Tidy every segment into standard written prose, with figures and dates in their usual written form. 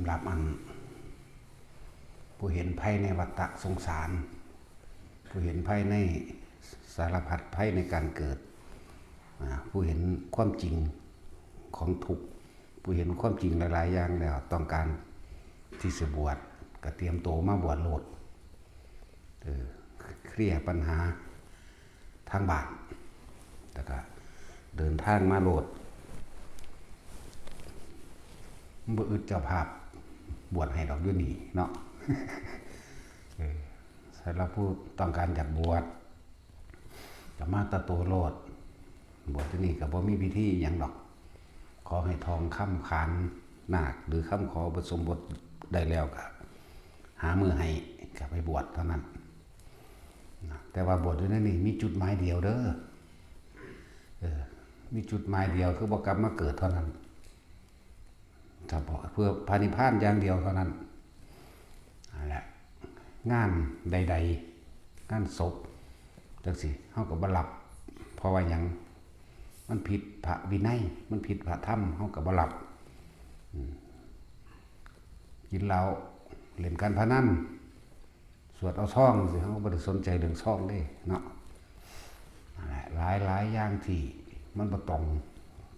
ำหรับผู้เห็นภัยในวัฏสงสารผู้เห็นภัยในสารพัดภัยในการเกิดผู้เห็นความจริงของทุกข์ผู้เห็นความจริงหลายๆอย่างแล้วต้องการที่จะบวชก็เตรียมตัวมาบวชโลดเคลียร์ปัญหาทางบาปแต่ก็เดินทางมาโลดบ่อึดเจ้าภาพบวชให้ดอกอยู่นี่เนาะสำหรับผู้ต้องการอยากบวชจะมาตะโตโลดบวชที่นี่ก็บ่มีพิธีหยังดอกขอให้ทองคำขานนาคหรือคำขออุปสมบทได้แล้วก็หามือให้ก็ไปบวชเท่านั้นแต่ว่าบวชด้วยนั่นนี่มีจุดหมายเดียวเด้อมีจุดหมายเดียวคือบ่กลับมาเกิดเท่านั้นเฉพาะเพื่อพานิพพานอย่างเดียวเท่านั้นนั่นแหละงานใดๆงานศพจังสิเฮาก็บ่รับเพราะว่าหยังมันผิดพระวินัยมันผิดพระธรรมเฮาก็บ่รับกินเหล้าเล่นการพนันสวดเอาซ่องสิเฮาบ่ได้สนใจเรื่องซ่องเด้เนาะนั่นแหละหลายอย่างที่มันบ่ตรง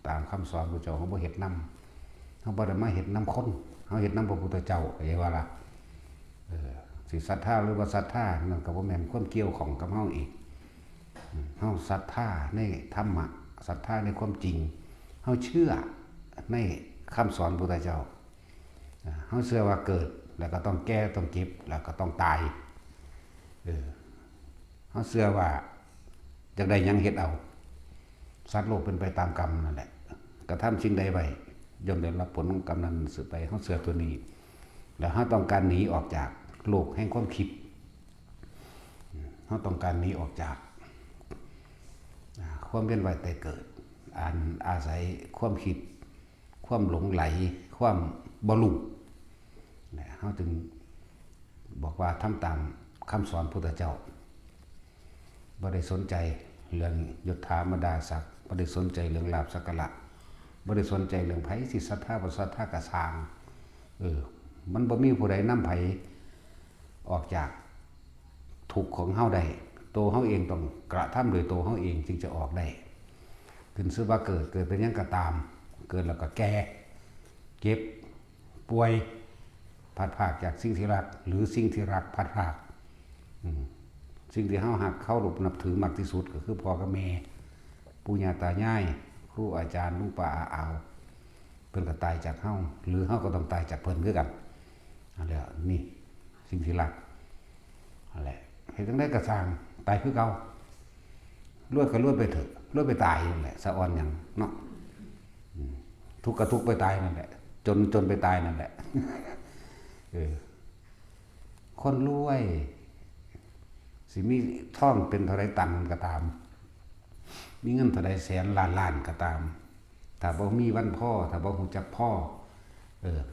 ตามคำสอนพระเจ้าเฮาบ่เฮ็ดนำเฮาบ่ได้มาเฮ็ดนำคนเฮาเฮ็ดนำพระพุทธเจ้าเข้าใจว่าล่ะสิศรัทธาหรือบ่ศรัทธานั่นก็บ่แม่นความเกี่ยวของกับเฮาอีกเฮาศรัทธาในธรรมะศรัทธาในความจริงเฮาเชื่อในคำสอนพระพุทธเจ้าเฮาเชื่อว่าเกิดแล้วก็ต้องแก่ต้องเจ็บแล้วก็ต้องตายเฮาเชื่อว่าจักได้หยังเฮ็ดเอาสัตว์โลกเป็นไปตามกรรมนั่นแหละกระทำสิ่งใดไว้ย่อมได้รับผลของกรรมนั้นสืบไปเฮาเชื่อตัวนี้แล้วเฮาต้องการหนีออกจากโลกแห่งความคิดเฮาต้องการหนีออกจากความเวียนว่ายตายเกิดอาศัยความคิดความหลงไหลความบ่รู้เฮาจึงบอกว่าทำตามคำสอนพุทธเจ้าบ่ได้สนใจเรื่องยศถาบรรดาศักดิ์บ่ได้สนใจเรื่องลาภสักการะบ่ได้สนใจเรื่องไผสิศรัทธาบ่ศรัทธากะสร้างมันบ่มีผู้ใดนำไผออกจากทุกข์ของเฮาได้ตัวเฮาเองต้องกระทำโดยตัวเฮาเองจึงจะออกได้ขึ้นชื่อว่าเกิดเป็นหยังก็ตามเกิดแล้วก็แก่เจ็บป่วยพัดพรากจากสิ่งที่รักหรือสิ่งที่รักพัดพรากสิ่งที่เฮาหักเคารพนับถือมากที่สุดก็คือพ่อกับแม่ปู่ย่าตายายครูอาจารย์ลุงป้าอาอาวเพิ่นก็ตายจากเฮาหรือเฮาก็ต้องตายจากเพิ่นคือกันนั่นแหละนี่สิ่งที่รักนั่นแหละเฮ็ดจังได๋ก็สร้างตายคือเก่ารวยก็รวยไปเถอะรวยไปตายนั่นแหละสะอ่อนหยังเนาะทุกข์ก็ทุกข์ไปตายนั่นแหละจนไปตายนั่นแหละคนรวยสิมีท่องเป็นเท่าไรตันก็ตามมีเงินเท่าไรแสนล้านก็ตามถ้าบ่มีวันพ่อถ้าบ่รู้จักพ่อ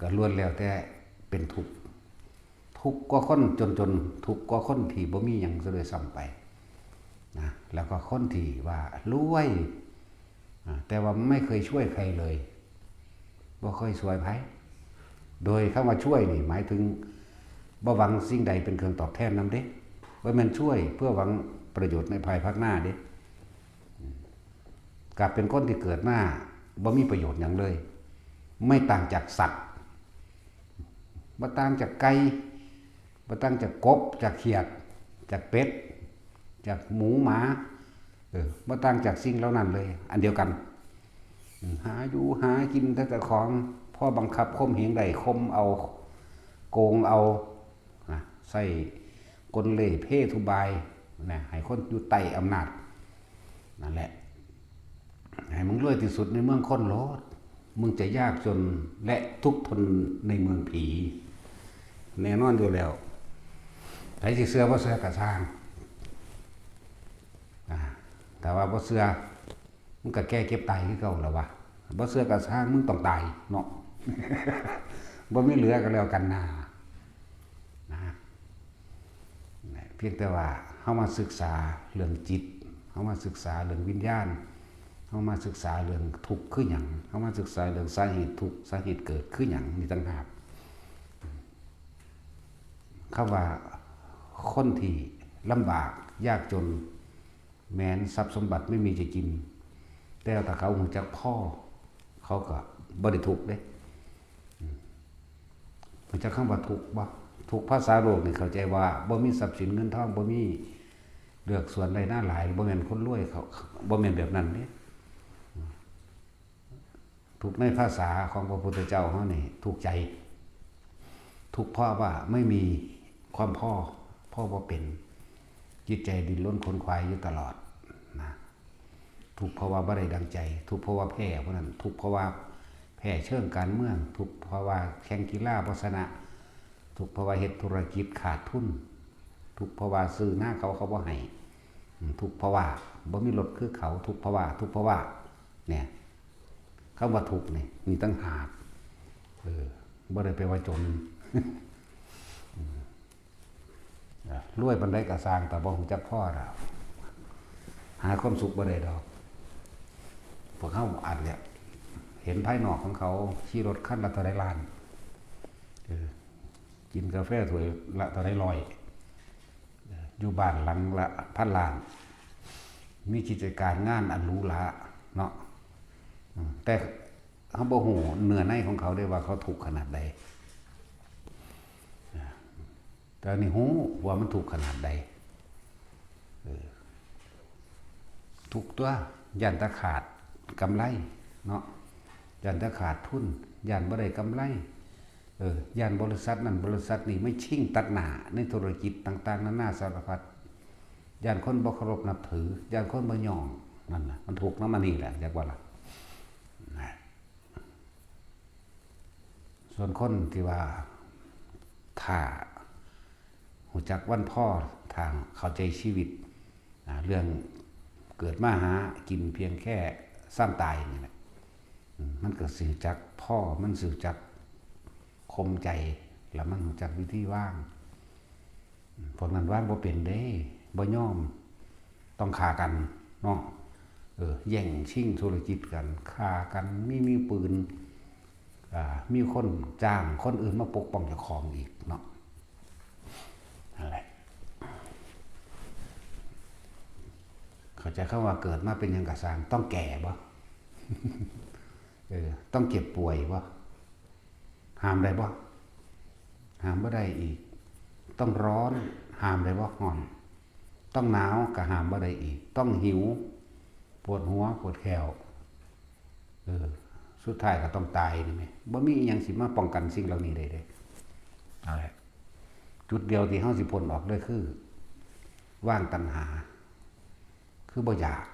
ก็ล้วนแล้วแต่เป็นทุกข์กว่าคนจนทุกข์กว่าคนที่บ่มีหยังซะด้วยซ้ำไปนะแล้วก็คนที่ว่ารวยแต่ว่าไม่เคยช่วยใครเลยบ่เคยช่วยไผโดยคำว่าช่วยนี่หมายถึงบ่หวังสิ่งใดเป็นเครื่องตอบแทนนำเด้บ่แม่นช่วยเพื่อหวังประโยชน์ในภายภาคหน้าเด้กลับเป็นคนที่เกิดมาบ่มีประโยชน์หยังเลยไม่ต่างจากสัตว์บ่ต่างจากไก่บ่ต่างจากกบจากเขียดจากเป็ดจากหมูหมาบ่ต่างจากสิ่งเหล่านั้นเลยอันเดียวกันหาอยู่หากินแต่ของพ่อบังคับข่มเหงได้ข่มเอาโกงเอาใส่กลเล่ห์เพทุบายนะให้คนอยู่ใต้อำนาจนั่นแหละให้มึงรวยที่สุดในเมืองคนโลดมึงจะยากจนและทุกข์ทนในเมืองผีแน่นอนอยู่แล้วใครสิเชื่อบ่เชื่อก็ช่างแต่ว่าบ่เชื่อมึงก็แก้เก็บตายคือเก่าแล้ววะบ่เชื่อก็ช่างมึงต้องตายเนาะบ่มีเหลือก็แล้วกันนะเพียงแต่ว่าเฮามาศึกษาเรื่องจิตเฮามาศึกษาเรื่องวิญญาณเฮามาศึกษาเรื่องทุกข์คือหยังเฮามาศึกษาเรื่องสาเหตุทุกข์สาเหตุเกิดคือหยังนี่ต่างหาก คำว่าคนที่ลำบากยากจนแม้นทรัพย์สมบัติไม่มีจะกินแต่ถ้าเขาหูจักพ่อเขาก็บ่ได้ทุกข์เด้หูจักคำว่าทุกข์บ่ทุกภาษาโลกนี่เข้าใจว่าบ่มีทรัพย์สินเงินทองบ่มีเลือกส่วนใดหน้าหลายบ่แม่นคนรวยเขาบ่แม่นแบบนั้นเด้ทุกในภาษาของพระพุทธเจ้าเฮานี่ทุกใจทุกเพราะว่าไม่มีความพ่อบ่เป็นจิตใจดิ้นรนขนขวายอยู่ตลอดนะทุกเพราะว่าบ่ได้ดังใจทุกเพราะว่าแพ้เพราะนั้นทุกเพราะว่าแพ้เชิงการเมืองทุกเพราะว่าแข่งกีฬาบ่ชนะทุกเพราะว่าเฮ็ดธุรกิจขาดทุนทุกเพราะว่าซื้อหน้าเขาบ่ให้ทุกเพราะว่าบ่มีรถคือเขาทุกเพราะว่าเนี่ยคำว่าทุกข์นี่มีตั้งหากบ่ได้ไปว่าจนรวยปานใดก็สร้างแต่บ่ฮู้จักพอแล้วหาความสุขบ่ได้ดอกพวกเฮาอาจจะเห็นภายนอกของเขาขี่รถคันละเท่าใดล้านกินกาแฟถ้วยละเท่าใดร้อยอยู่บ้านหลังละพันล้านมีกิจการงานอันหรูหราเนาะแต่เฮาบ่ฮู้เนื้อในของเขาได้ว่าเขาทุกข์ขนาดใดแต่นี่ฮู้ว่ามันทุกข์ขนาดใดทุกตัวย่านตะขาดกำไรเนาะย่านตะขาดทุนย่านบ่ได้กำไรย่านบริษัทนั้นบริษัทนี้ไม่ชิ่งตัดหน้าในธุรกิจต่างๆนานาสารพัดย่านคนบ่เคารพนับถือย่านคนบ่ยอมนั่นน่ะมันถูกนำมานี่แหละจักว่าล่ะส่วนคนที่ว่าถ้าหูจักวันพ่อทางเข้าใจชีวิตเรื่องเกิดมาหากินเพียงแค่ซ้ำตายนี่แหละมันก็สื่อจักพ่อมันสื่อจักคมใจแล้วมันหูจักวิธีว่างพวกนั้นว่างบ่เป็นเด้บ่ยอมต้องฆ่ากันเนาะแย่งชิงธุรกิจกันฆ่ากันมีปืนมีคนจ้างคนอื่นมาปกป้องเจ้าของอีกเนาะอะไรเข้าใจคำว่าเกิดมาเป็นยังกะสร้างต้องแก่บ่ ต้องเจ็บป่วยบ่ห้ามได้บ่ห้ามบ่ได้อีกต้องร้อนห้ามได้บ่ร้อนต้องหนาวก็ห้ามบ่ได้อีกต้องหิวปวดหัวปวดแขวสุดท้ายก็ต้องตายนี่แม่บ่มีอีหยังสิมาป้องกันสิ่งเหล่านี้ได้เด้เอาแหละจุดเดียวที่เฮาสิพ้นออกได้คือว่างตัณหาคือบ่อยาก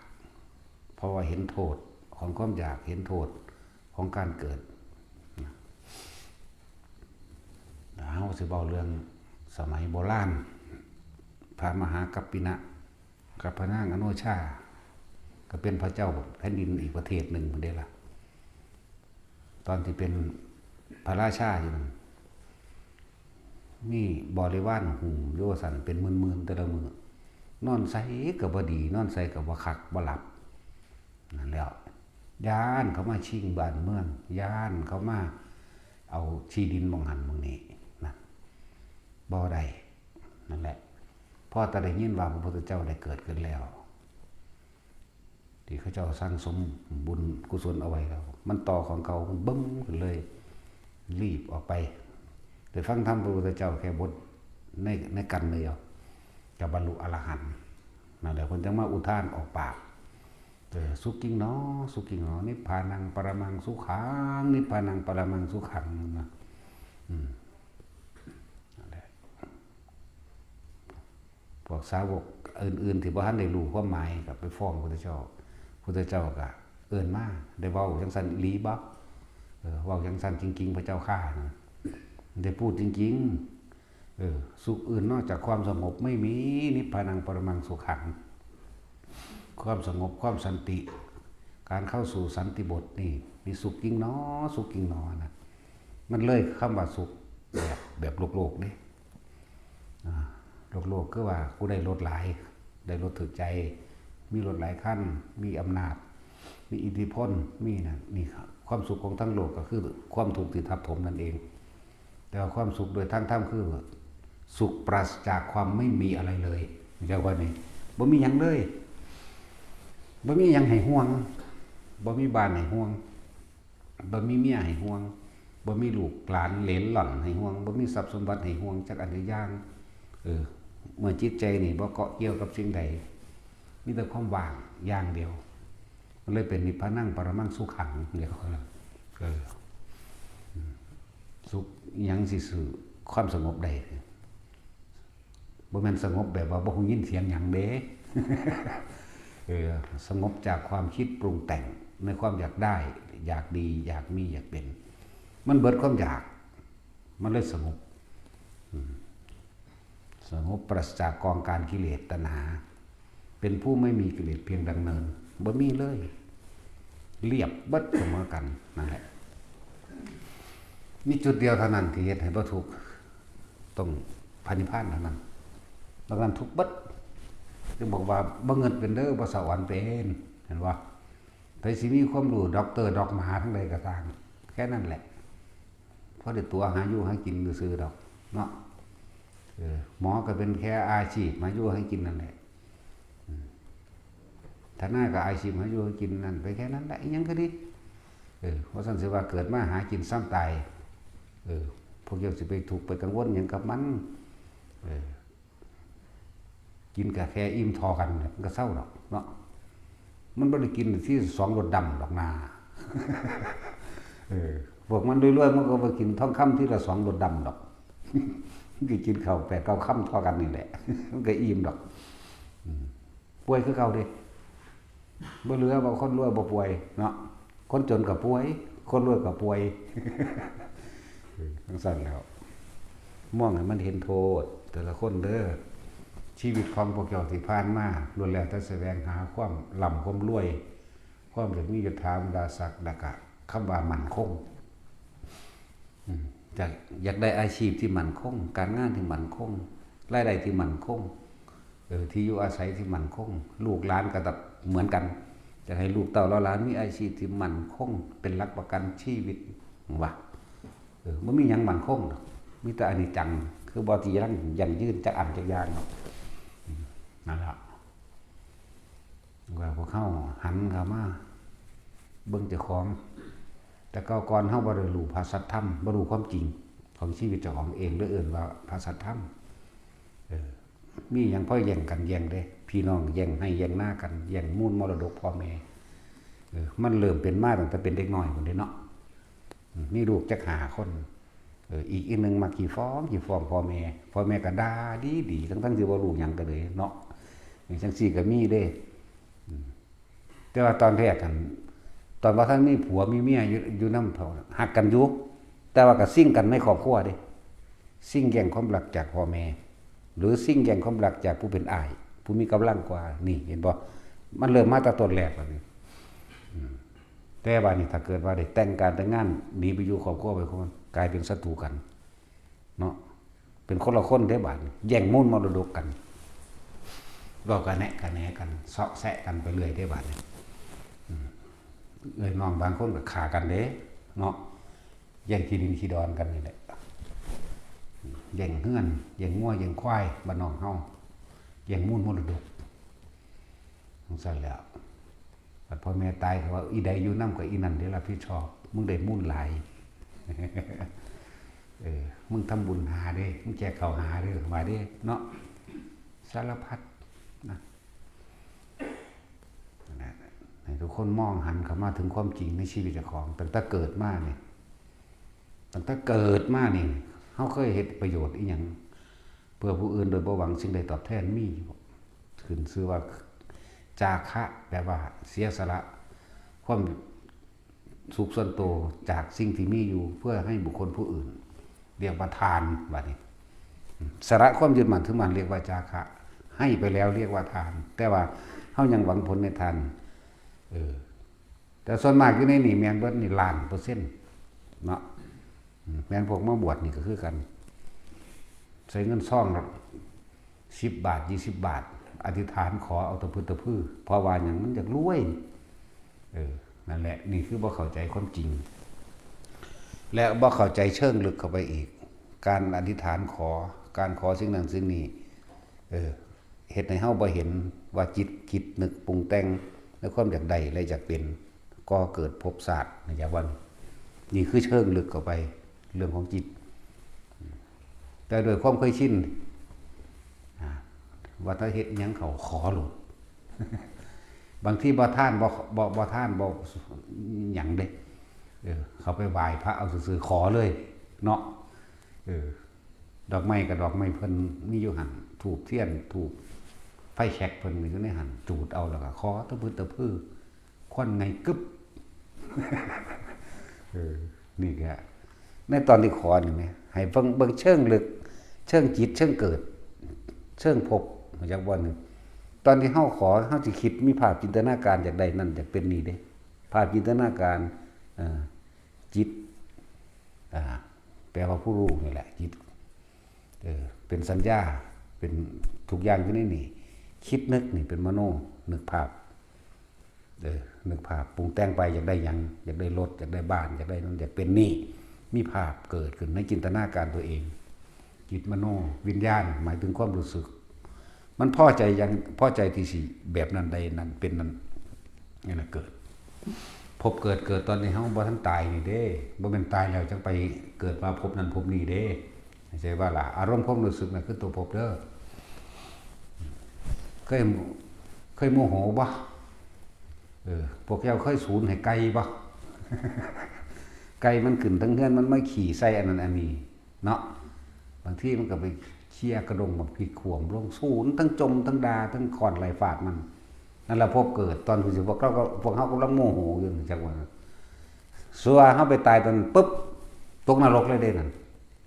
เพราะว่าเห็นโทษของความอยากเห็นโทษของการเกิดเฮาสิเว้าเรื่องสมัยโบราณพระมหากัปปินะกับพระนางอโนชาก็เป็นพระเจ้าแผ่นดินอีกประเทศหนึ่งเด้ล่ะตอนที่เป็นพระราชาอยู่นั่นมีบริวารหุ่มโยสันเป็นหมื่นๆแต่ละมื้อนอนใส่ก็บ่ดีนอนใส่ก็บ่คักบ่หลับนั่นแล้วย้านเขามาชิงบ้านเมืองย้านเขามาเอาที่ดินมองหันมองนี้นะบ่ได้นั่นแหละพอแต่ได้ยินว่าพระพุทธเจ้าได้เกิดขึ้นแล้วที่เขาเจ้าสร้างสมบุญกุศลเอาไว้แล้วมันต่อของเก่ามันบึ้มขึ้นเลยรีบออกไปโดยฟังธรรมพระพุทธเจ้าแค่บทในกันเดียวจะบรรลุอรหันต์นั่นแหละคนจะมาอุทานออกปากสุกิงเนาะสุกิงเนาะนิพพานังปรมังสุขังนิพพานังปรมังสุขังนะนั่นแหละพวกสาวกอื่นๆที่บ่ทันได้รู้ความหมายก็ไปฟ้องพระพุทธเจ้าพระพุทธเจ้าก็เอิ้นมาได้เว้าจังซั่นอีหลีบ่เว้าจังซั่นจริงๆพระเจ้าข้านะได้พูดจริงๆสุขอื่นนอกจากความสงบไม่มีนิพพานังปรมังสุขังความสงบความสันติการเข้าสู่สันติบทนี่มีสุขจริงเนาะสุขจริงเนาะนะมันเลยคำว่าสุขแบบโลกนี่โลกคือว่ากูได้รถหลายได้รถถึกใจมีรถหลายขั้นมีอำนาจมีอิทธิพลมีนะนี่ความสุขของทั้งโลกก็คือความถูกที่ทับถมนั่นเองแต่ความสุขโดยทางธรรมคือ สุขปราศจากความไม่มีอะไรเลยเรียกว่านี่บ่มีหยังเลยบ่มีหยังให้ห่วงบ่มีบ้านให้ห่วงบ่มีเมียให้ห่วงบ่มีลูกหลานเหลนหล่อนให้ห่วงบ่มีทรัพย์สมบัติให้ห่วงจักอันใดอย่างเมื่อจิตใจนี่บ่เกาะเกี่ยวกับสิ่งใดมีแต่ความว่างอย่างเดียวมันเลยเป็นนิพพานังปรมังสุขังเรียกว่าสุขหยังสิสื่อความสงบได้บ่แม่นสงบแบบว่าบ่ฮู้ยินเสียงหยังเด้สงบจากความคิดปรุงแต่งในความอยากได้อยากดีอยากมีอยากเป็นมันเบิดความอยากมันเลยสงบสงบปราศจากกองการกิเลสตัณหาเป็นผู้ไม่มีกิเลสเพียงดำเนินบ่มีเลยเรียบเบิดเสมอกันนั่นแหละนี่จุดเดียวเท่านั้นที่เฮ็ดให้บ่ทุกข์ต้องพระนิพพานเท่านั้นดังนั้นทุกข์เบิดจึงบอกว่าบ่เงินเป็นเด้อบ่สวรรค์เป็นเห็นบ่ไผสิมีความรู้ด็อกเตอร์ดอกมหาทั้งใดก็ตามแค่นั้นแหละเพราะได้ตัวหาอยู่หากินซื่อๆดอกเนาะหมอก็เป็นแค่อาชีพมาอยู่ให้กินนั่นแหละถ้าหน้าก็อาชีพมาอยู่ให้กินนั่นไปแค่นั้นแหละอีหยังก็ดีเพราะฉะนั้นสิว่าเกิดมาหากินซ้ำตายพวกเจ้าสิไปถูกไปกังวลหยังกับมันกินกาแฟอิ่มทอกันมันก็เศร้าดอกเนาะมันบ่ได้กินที่2รสดำดอกนาพวกมันรวยๆมันก็ไปกินทองคำที่ละ2รสดำดอกมันก็กินข้าว8 9 ค่ำทอกันนี่แหละมันก็อิ่มดอกป่วยคือเก่าดิบ่เหลือบ่คนรวยบ่ป่วยเนาะคนจนก็ป่วยคนรวยก็ป่วยทั้งสั่นแล้วมองให้มันเห็นโทษแต่ละคนเด้อชีวิตของพวกเจ้าที่ผ่านมาล้วนแล้วแต่แสวงหาความร่ำความรวยความจะมียศถาบรรดาศักดิ์และก็คำว่ามั่นคงอยากได้อาชีพที่มั่นคงการงานที่มั่นคงรายได้ที่มั่นคงที่อยู่อาศัยที่มั่นคงลูกหลานก็แบบเหมือนกันจะให้ลูกเต้าหลานมีอาชีพที่มั่นคงเป็นหลักประกันชีวิตว่ามันมีหยังมั่นคงหรอกมีแต่อนิจจังคือบ่ที่ยังยืนจักอันจักอย่างเนาะนั่นแหละว่าพวกเขาหันเข้ามาเบิ่งเจ้าของแต่ก่อนเฮาบ่ได้รู้ภาษาธรรมบ่รู้ความจริงของชีวิตเจ้าของเองหรือเอิ้นว่าภาษาธรรมมีหยังพ่อแย่งกันแย่งเด้พี่น้องแย่งให้แย่งหน้ากันแย่งมูลมรดกพ่อแม่มันเริ่มเป็นมาตั้งแต่เป็นเด็กน้อยพุ่นเด้เนาะมีลูกจัก5 คนอีกนึงมากี่ฟ้องพ่อแม่ก็ด่าดีทั้งที่บ่รู้หยังก็เลยเนาะจังซี่ก็มีเด้แต่ว่าตอนแรกกันตอนว่าท่านมีผัวมีเมียอยู่นำเท่าฮักกันอยู่แต่ว่าก็ซิ่งกันในครอบครัวเด้ซิ่งแย่งความรักจากพ่อแม่หรือซิ่งแย่งความรักจากผู้เป็นอ้ายผู้มีกำลังกว่านี่เห็นบ่มันเริ่มมาตั้งต้นแรกแล้วนี่แต่ว่านี่ถ้าเกิดว่าได้แต่งการแต่งงานหนีไปอยู่ครอบครัวไปคนกลายเป็นศัตรูกันเนาะเป็นคนละคนได้บาดแย่งมูลมรดกกันก็กันแหนะกันเสาะแสะกันไปเรื่อยได้บาดน้องบางคนก็ฆ่ากันเด้เนาะแย่งที่ดินที่ดอนกันนี่แหละแย่งเฮือนแย่งงัวแย่งควายบ้านน้องเฮาแย่งมูลมรดกทั้งสั่นแล้วพ่อแม่ตายเขาว่าอีใดอยู่นำกับอีนั่นได้รับผิดชอบมึงได้มูลหลายมึงทำบุญหาเด้มึงแจกข้าวหาเด้มาเด้เนาะสารพัดนะให้ทุกคนมองหันเข้ามาถึงความจริงในชีวิตเจ้าของตั้งแต่เกิดมาเนี่ยตั้งแต่เกิดมานี่เฮาเคยเฮ็ดประโยชน์อีหยังเพื่อผู้อื่นโดยบ่หวังสิ่งใดตอบแทนมีขึ้นชื่อว่าจาคะแปลว่าเสียสละความสุขส่วนตัวจากสิ่งที่มีอยู่เพื่อให้บุคคลผู้อื่นเรียกว่าทานบัดนี้สละความยึดมั่นถือมั่นเรียกว่าจาคะให้ไปแล้วเรียกว่าทานแต่ว่าเฮายังหวังผลในทานแต่ส่วนมากอยู่ในนี่แม่นเบิดนี่ล้านเปอร์เซ็นต์เนาะแม่นพวกมาบวชนี่ก็คือกันใช้เงินซ่อง10 บาท20 บาทอธิษฐานขอเอาตะพื้นตะพื้นเพราะว่าอย่างมันอยากรวยนั่นแหละนี่คือบ่เข้าใจความจริงและบ่เข้าใจเชิงลึกเข้าไปอีกการอธิษฐานขอ การขอสิ่งนั้นสิ่งนี้เฮ็ดให้เฮาบ่เห็นว่าจิตคิดนึกปรุงแต่งในความอยากได้และอยากเป็นก็เกิดภพชาติในอย่างวันนี่คือเชิงลึกเข้าไปเรื่องของจิตแต่โดยความเคยชินว่าถ้าเฮ็ดหยังเขาขอโลด บางทีบ่ท่านบ่ท่านบ่หยังเด้เขาไปไหว้พระเอาซื่อๆขอเลยเนาะดอกไม้กับดอกไม้เพิ่นมีอยู่หั่นธูปเทียนธูปไฟแช็กเพิ่นมีอยู่ในหั่นจูดเอาแล้วก็ขอตะพื้นตะพื้อควันไงกึบ นี่แกในตอนที่ขอนี่แม่ให้เบิ่งเชิงลึกเชิงจิตเชิงเกิดเชิงพบมาจากวันนึงตอนที่เฮาขอเฮาสิคิดมีภาพจินตนาการจากใดนั่นจากเป็นนี่เด้ภาพจินตนาการจิตแปลว่าผู้รู้นี่แหละจิตเป็นสัญญาเป็นทุกอย่างอยู่ในนี่คิดนึกนี่เป็นมโนนึกภาพนึกภาพปรุงแต่งไปอยากได้หยังอยากได้รถอยากได้บ้านอยากได้นั่นอยากเป็นนี่มีภาพเกิดขึ้นในจินตนาการตัวเองจิตมโนวิญญาณหมายถึงความรู้สึกมันพอใจยังพอใจที่สิแบบนั้นใดนั้นเป็นนั้นนี่นะเกิดพบเกิดตอนนี้เฮาบ่ทันตายนี่เด้บ่แม่นตายแล้วจังไปเกิดมาพบนั้นพบนี้เด้ไม่ใช่ว่าล่ะอารมณ์ความรู้สึกน่ะคือตัวพบเด้อเคยโมโหบ่พวกเจ้าเคยสูญให้ไก่บ่ ไก่มันขึ้นทั้งเฮือนมันไม่ขี่ใส่อันนั้นอันนี้เนาะบางทีมันก็ไปเชี่ยกระดงบักพริกขวมลงสูญทั้งจมทั้งดาทั้งขอนไหลฝาดมันนั่นแหละพบเกิดตอนที่พวกเขากำลังโมโหอยู่จังหวะสัวเขาไปตายตอนปุ๊บตกนรกเลยเด้นั่น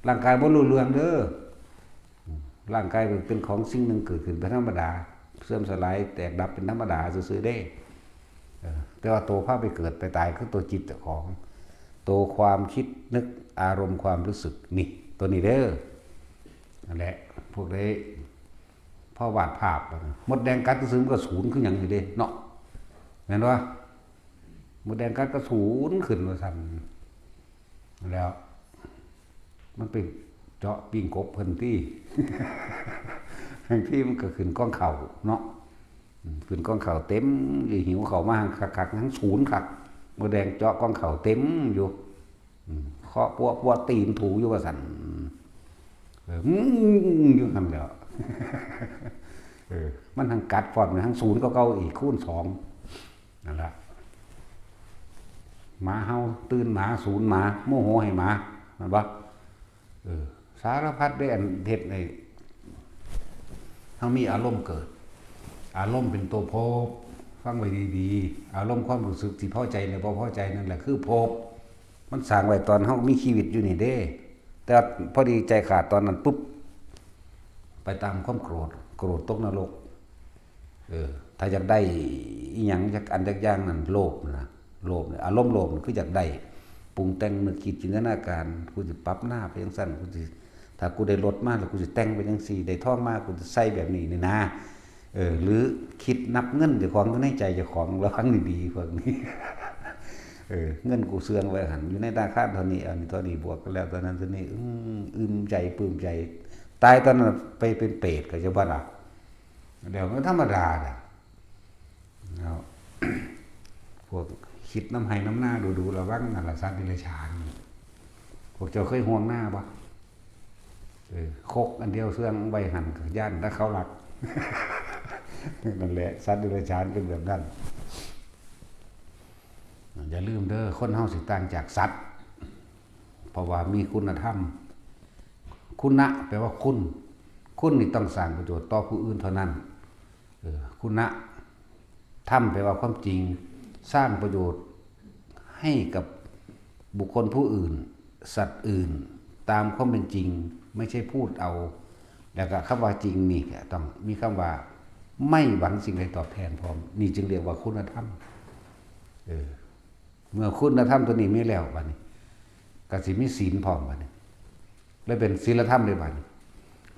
ร่างกายบ่รู้เรื่องเด้อร่างกายเป็นของสิ่งหนึ่งเกิดขึ้นเป็นธรรมดาเสื่อมสลายแตกดับเป็นธรรมดาซื่อๆเด้แต่ว่าตัวพาไปเกิดไปตายคือตัวจิตของตัวความคิดนึกอารมณ์ความรู้สึกนี่ตัวนี้เด้อนั่นแหละพวกนี้พ่อวาดภาพมดแดงกัดกระสือก็ศูนย์ขึ้นอย่างนี้เด้เนาะเห็นว่ามดแดงกัดก็ศูนย์ขึ้นมาสั่นแล้วมันไปเจาะปิ้งกบเพิ่นที่ ทั้งที่มันก็ขึ้นก้องเข่าเนาะขึ้นก้องเข่าเต็มหิวเข่ามาคักๆทั้งศูนย์คักมดแดงเจาะก้องเข่าเต็มอยู่เคาะปัวตีนถูอยู่ว่าสั่นอยู่ทำแล้วมันทั้งกัดฟอดมันทั้งศูนย์ก็เก้าอีกคูณ2นั่นแหละหมาเฮาตื่นหมาศูนย์หมาโมโหให้หมามันบ่สารพัดได้อันเฮ็ดในเฮามีอารมณ์เกิดอารมณ์เป็นตัวภพฟังไว้ดีๆอารมณ์ความรู้สึกที่พอใจและบ่พอใจนั่นแหละคือภพมันสร้างไว้ตอนเฮามีชีวิตอยู่นี่เด้แต่พอดีใจขาดตอนนั้นปุ๊บไปตามความโกรธตกนรกถ้าอยากได้อีหยังจากอันอย่างนั้นโลภนะโลภอารมณ์โลภคืออยากได้ปรุงแต่งนึกคิดจินตนาการกูสิปรับหน้าไปจังซั่นกูสิถ้ากูได้รถมาแล้วกูสิแต่งไปจังซี่ได้ทองมากูสิใส่แบบนี้นี่นะหรือคิดนับเงินเจ้าของในใจเจ้าของระวังดีๆพวกนี้ เงินกูเสื่องไว้หันอยู่ในธนาคารเท่านี้อันนี้เท่านี้บวกกันแล้วตอนนั้นตอนนี้อึมใจปลื้มใจตายตอนนั้นไปเป็นเปรตก็จะบ้าล่ะเดี๋ยวมันธรรมดาน่ะแล้ว พวกคิดน้ำให้น้ำหน้าดูระวังนั่นละสัตว์ดิเรกชันพวกเจ้าเคยห่วงหน้าปะคกอันเดียวเสื่องใบหันย่านถ้าเขาหลัก นั่นแหละสัตว์ดิเรกชันเป็นแบบนั้นอย่าลืมเด้อคนเฮาสิต่างจากสัตว์เพราะว่ามีคุณธรรมคุณะแปลว่าคุณนี่ต้องสร้างประโยชน์ต่อผู้อื่นเท่านั้นคุณะธรรมแปลว่าความจริงสร้างประโยชน์ให้กับบุคคลผู้อื่นสัตว์อื่นตามความเป็นจริงไม่ใช่พูดเอาแล้วก็คำว่าจริงนี่ต้องมีคำว่าไม่หวังสิ่งใดตอบแทนพร้อมนี่จึงเรียกว่าคุณธรรมเมื่อคุณธรรมตัวนี้มีแล้วบัดนี้ก็สิมีศีลพร้อมบัดนี้และเป็นศีลธรรมเลยบัดนี้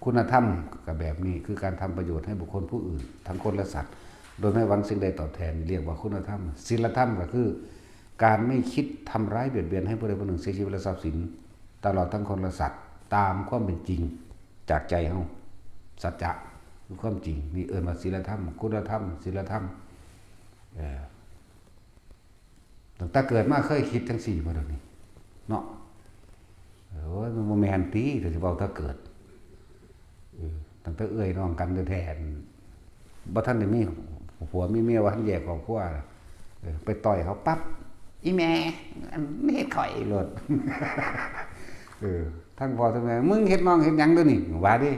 คุณธรรมก็แบบนี้คือการทำประโยชน์ให้บุคคลผู้อื่นทั้งคนและสัตว์โดยไม่หวังสิ่งใดตอบแทนเรียกว่าคุณธรรมศีลธรรมก็คือการไม่คิดทำร้ายเบียดเบียนให้ผู้ใดผู้หนึ่งเสียชีวิตและทรัพย์สินตลอดทั้งคนและสัตว์ตามความเป็นจริง จากใจเฮาสัจจะคือความจริงนี่เอิ้นว่าศีลธรรมคุณธรรมศีลธรรมตั้งแต่เกิดมาเคยคิดจังซี่บ่ดอกนี่เนาะโอ้ยมันบ่แม่นติแต่สิเว้าถ้าเกิดตั้งแต่เอื้อยน้องกันแท้ๆบ่ทันได้มีผัวมีเมียว่าทันแยกครอบครัวไปต่อยเขาปั๊บอีแม่ไม่เฮ็ดข่อยโลดทั้งพ่อทั้งแม่มึงเฮ็ดน้องเฮ็ดหยังเด้อนี่ว่าดิ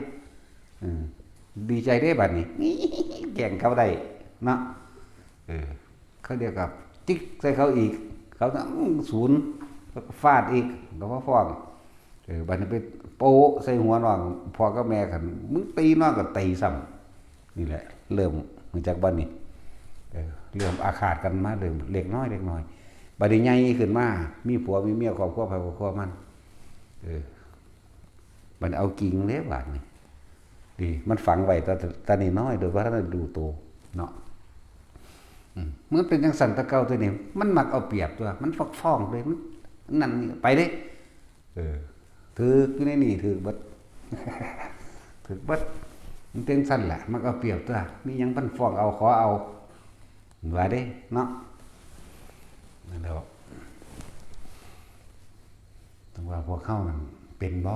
ดีใจเด้บัดนี้แกล้งเขาได้เนาะเขาเรียกกับจิ๊กใส่เขาอีกเขาต้องศูนย์ฟาดอีกแล้วก็ฟ้องบัดนี้ไปโป๊ะใส่หัวน้องพ่อกับแม่กันมึงตีน้องก็ตีซ้ำนี่แหละเริ่มมาจากบัดนี้เริ่มอาฆาตกันมาเริ่มเล็กน้อยบัดนี้ใหญ่ขึ้นมามีผัวมีเมียครอบครัวไปครอบครัวมันมันเอากิ่งเล็บบาดนี่ดีมันฝังไว้ตานี่น้อยโดยว่าท่านดูโตเนาะเมื่อเป็นจังสันตะเกาตัวนี้มันมักเอาเปรียบตัวมันฟ้องเลยมันนั่นไปเด้ถืออยู่ในนี่ถือบัดถือบัดมันเป็นสั้นแหละมันเอาเปรียบตัวมียังมันฟ้องเอาขอเอาว่าเด้เนาะนั่นแหละต้องว่าพวกเข้านั่นเป็นบ่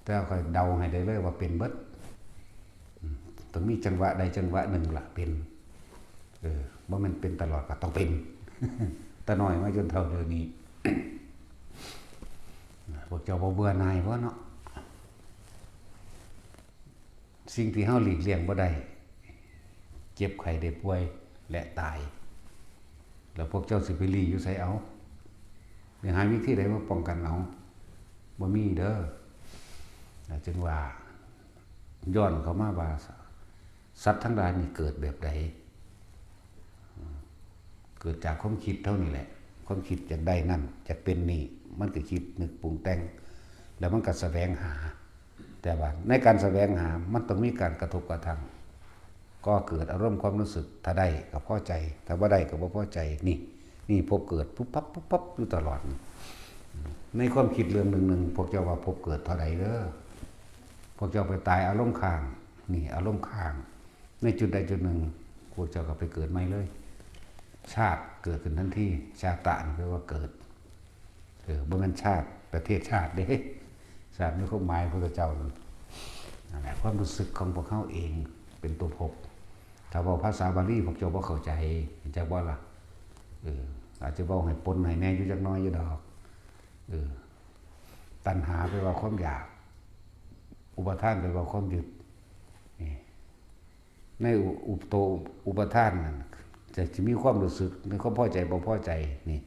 แต่ค่อยเดาให้ได้เลยว่าเป็นเบิดต้องมีจังหวะใดจังหวะหนึ่งล่ะเป็นบ่แม่นเป็นตลอดก็ต้องเป็นแต่น้อยมาจนเท่าเดี๋ยวนี้พวกเจ้าบ่เบื่อหน่ายบ่เนาะสิ่งที่เฮาหลีกเลี่ยงบ่ได้เจ็บไข้ได้ป่วยและตายแล้วพวกเจ้าสิไปหลีอยู่ไสเอาสิหาวิธีใดมาป้องกันเอาบ่มีเด้อจึงว่าย้อนเข้ามาว่าสัตว์ทั้งหลายนี่เกิดแบบใดเกิดจากความคิดเท่านี้แหละความคิดจากได้นั่นจากเป็นนี่มันก็คิดนึกปรุงแต่งแล้วมันก็แสวงหาแต่ว่าในการแสวงหามันต้องมีการกระทบกระทั่งก็เกิดอารมณ์ความรู้สึกถ้าได้ก็พอใจถ้าบ่ได้ก็บ่พอใจนี่พบเกิดปุ๊บปั๊บอยู่ตลอดในความคิดเรื่องหนึ่งพวกเจ้าว่าพบเกิดเท่าใดเด้อพวกเจ้าไปตายอารมณ์ค้างนี่อารมณ์ค้างในจุดใดจุดหนึ่งพวกเจ้าก็ไปเกิดใหม่เลยชาติเกิดขึ้นทันทีชาตะนี่แปลว่าเกิดบ่แม่นชาติประเทศชาติเด้ชาตินี่ความหมายพระเจ้านั่นแหละความรู้สึกของพวกเขาเองเป็นตัวพบถ้าเว้าภาษาบาลีพวกเจ้าบ่เข้าใจจักบ่ล่ะอาจจะเว้าให้ปนให้แน่อยู่จักน้อยอยู่ดอกตัณหาแปลว่าความอยากอุปทานแปลว่าความยึดในอุปทานนั่นจะมีความรู้สึกในความพอใจบ่พอใจนี่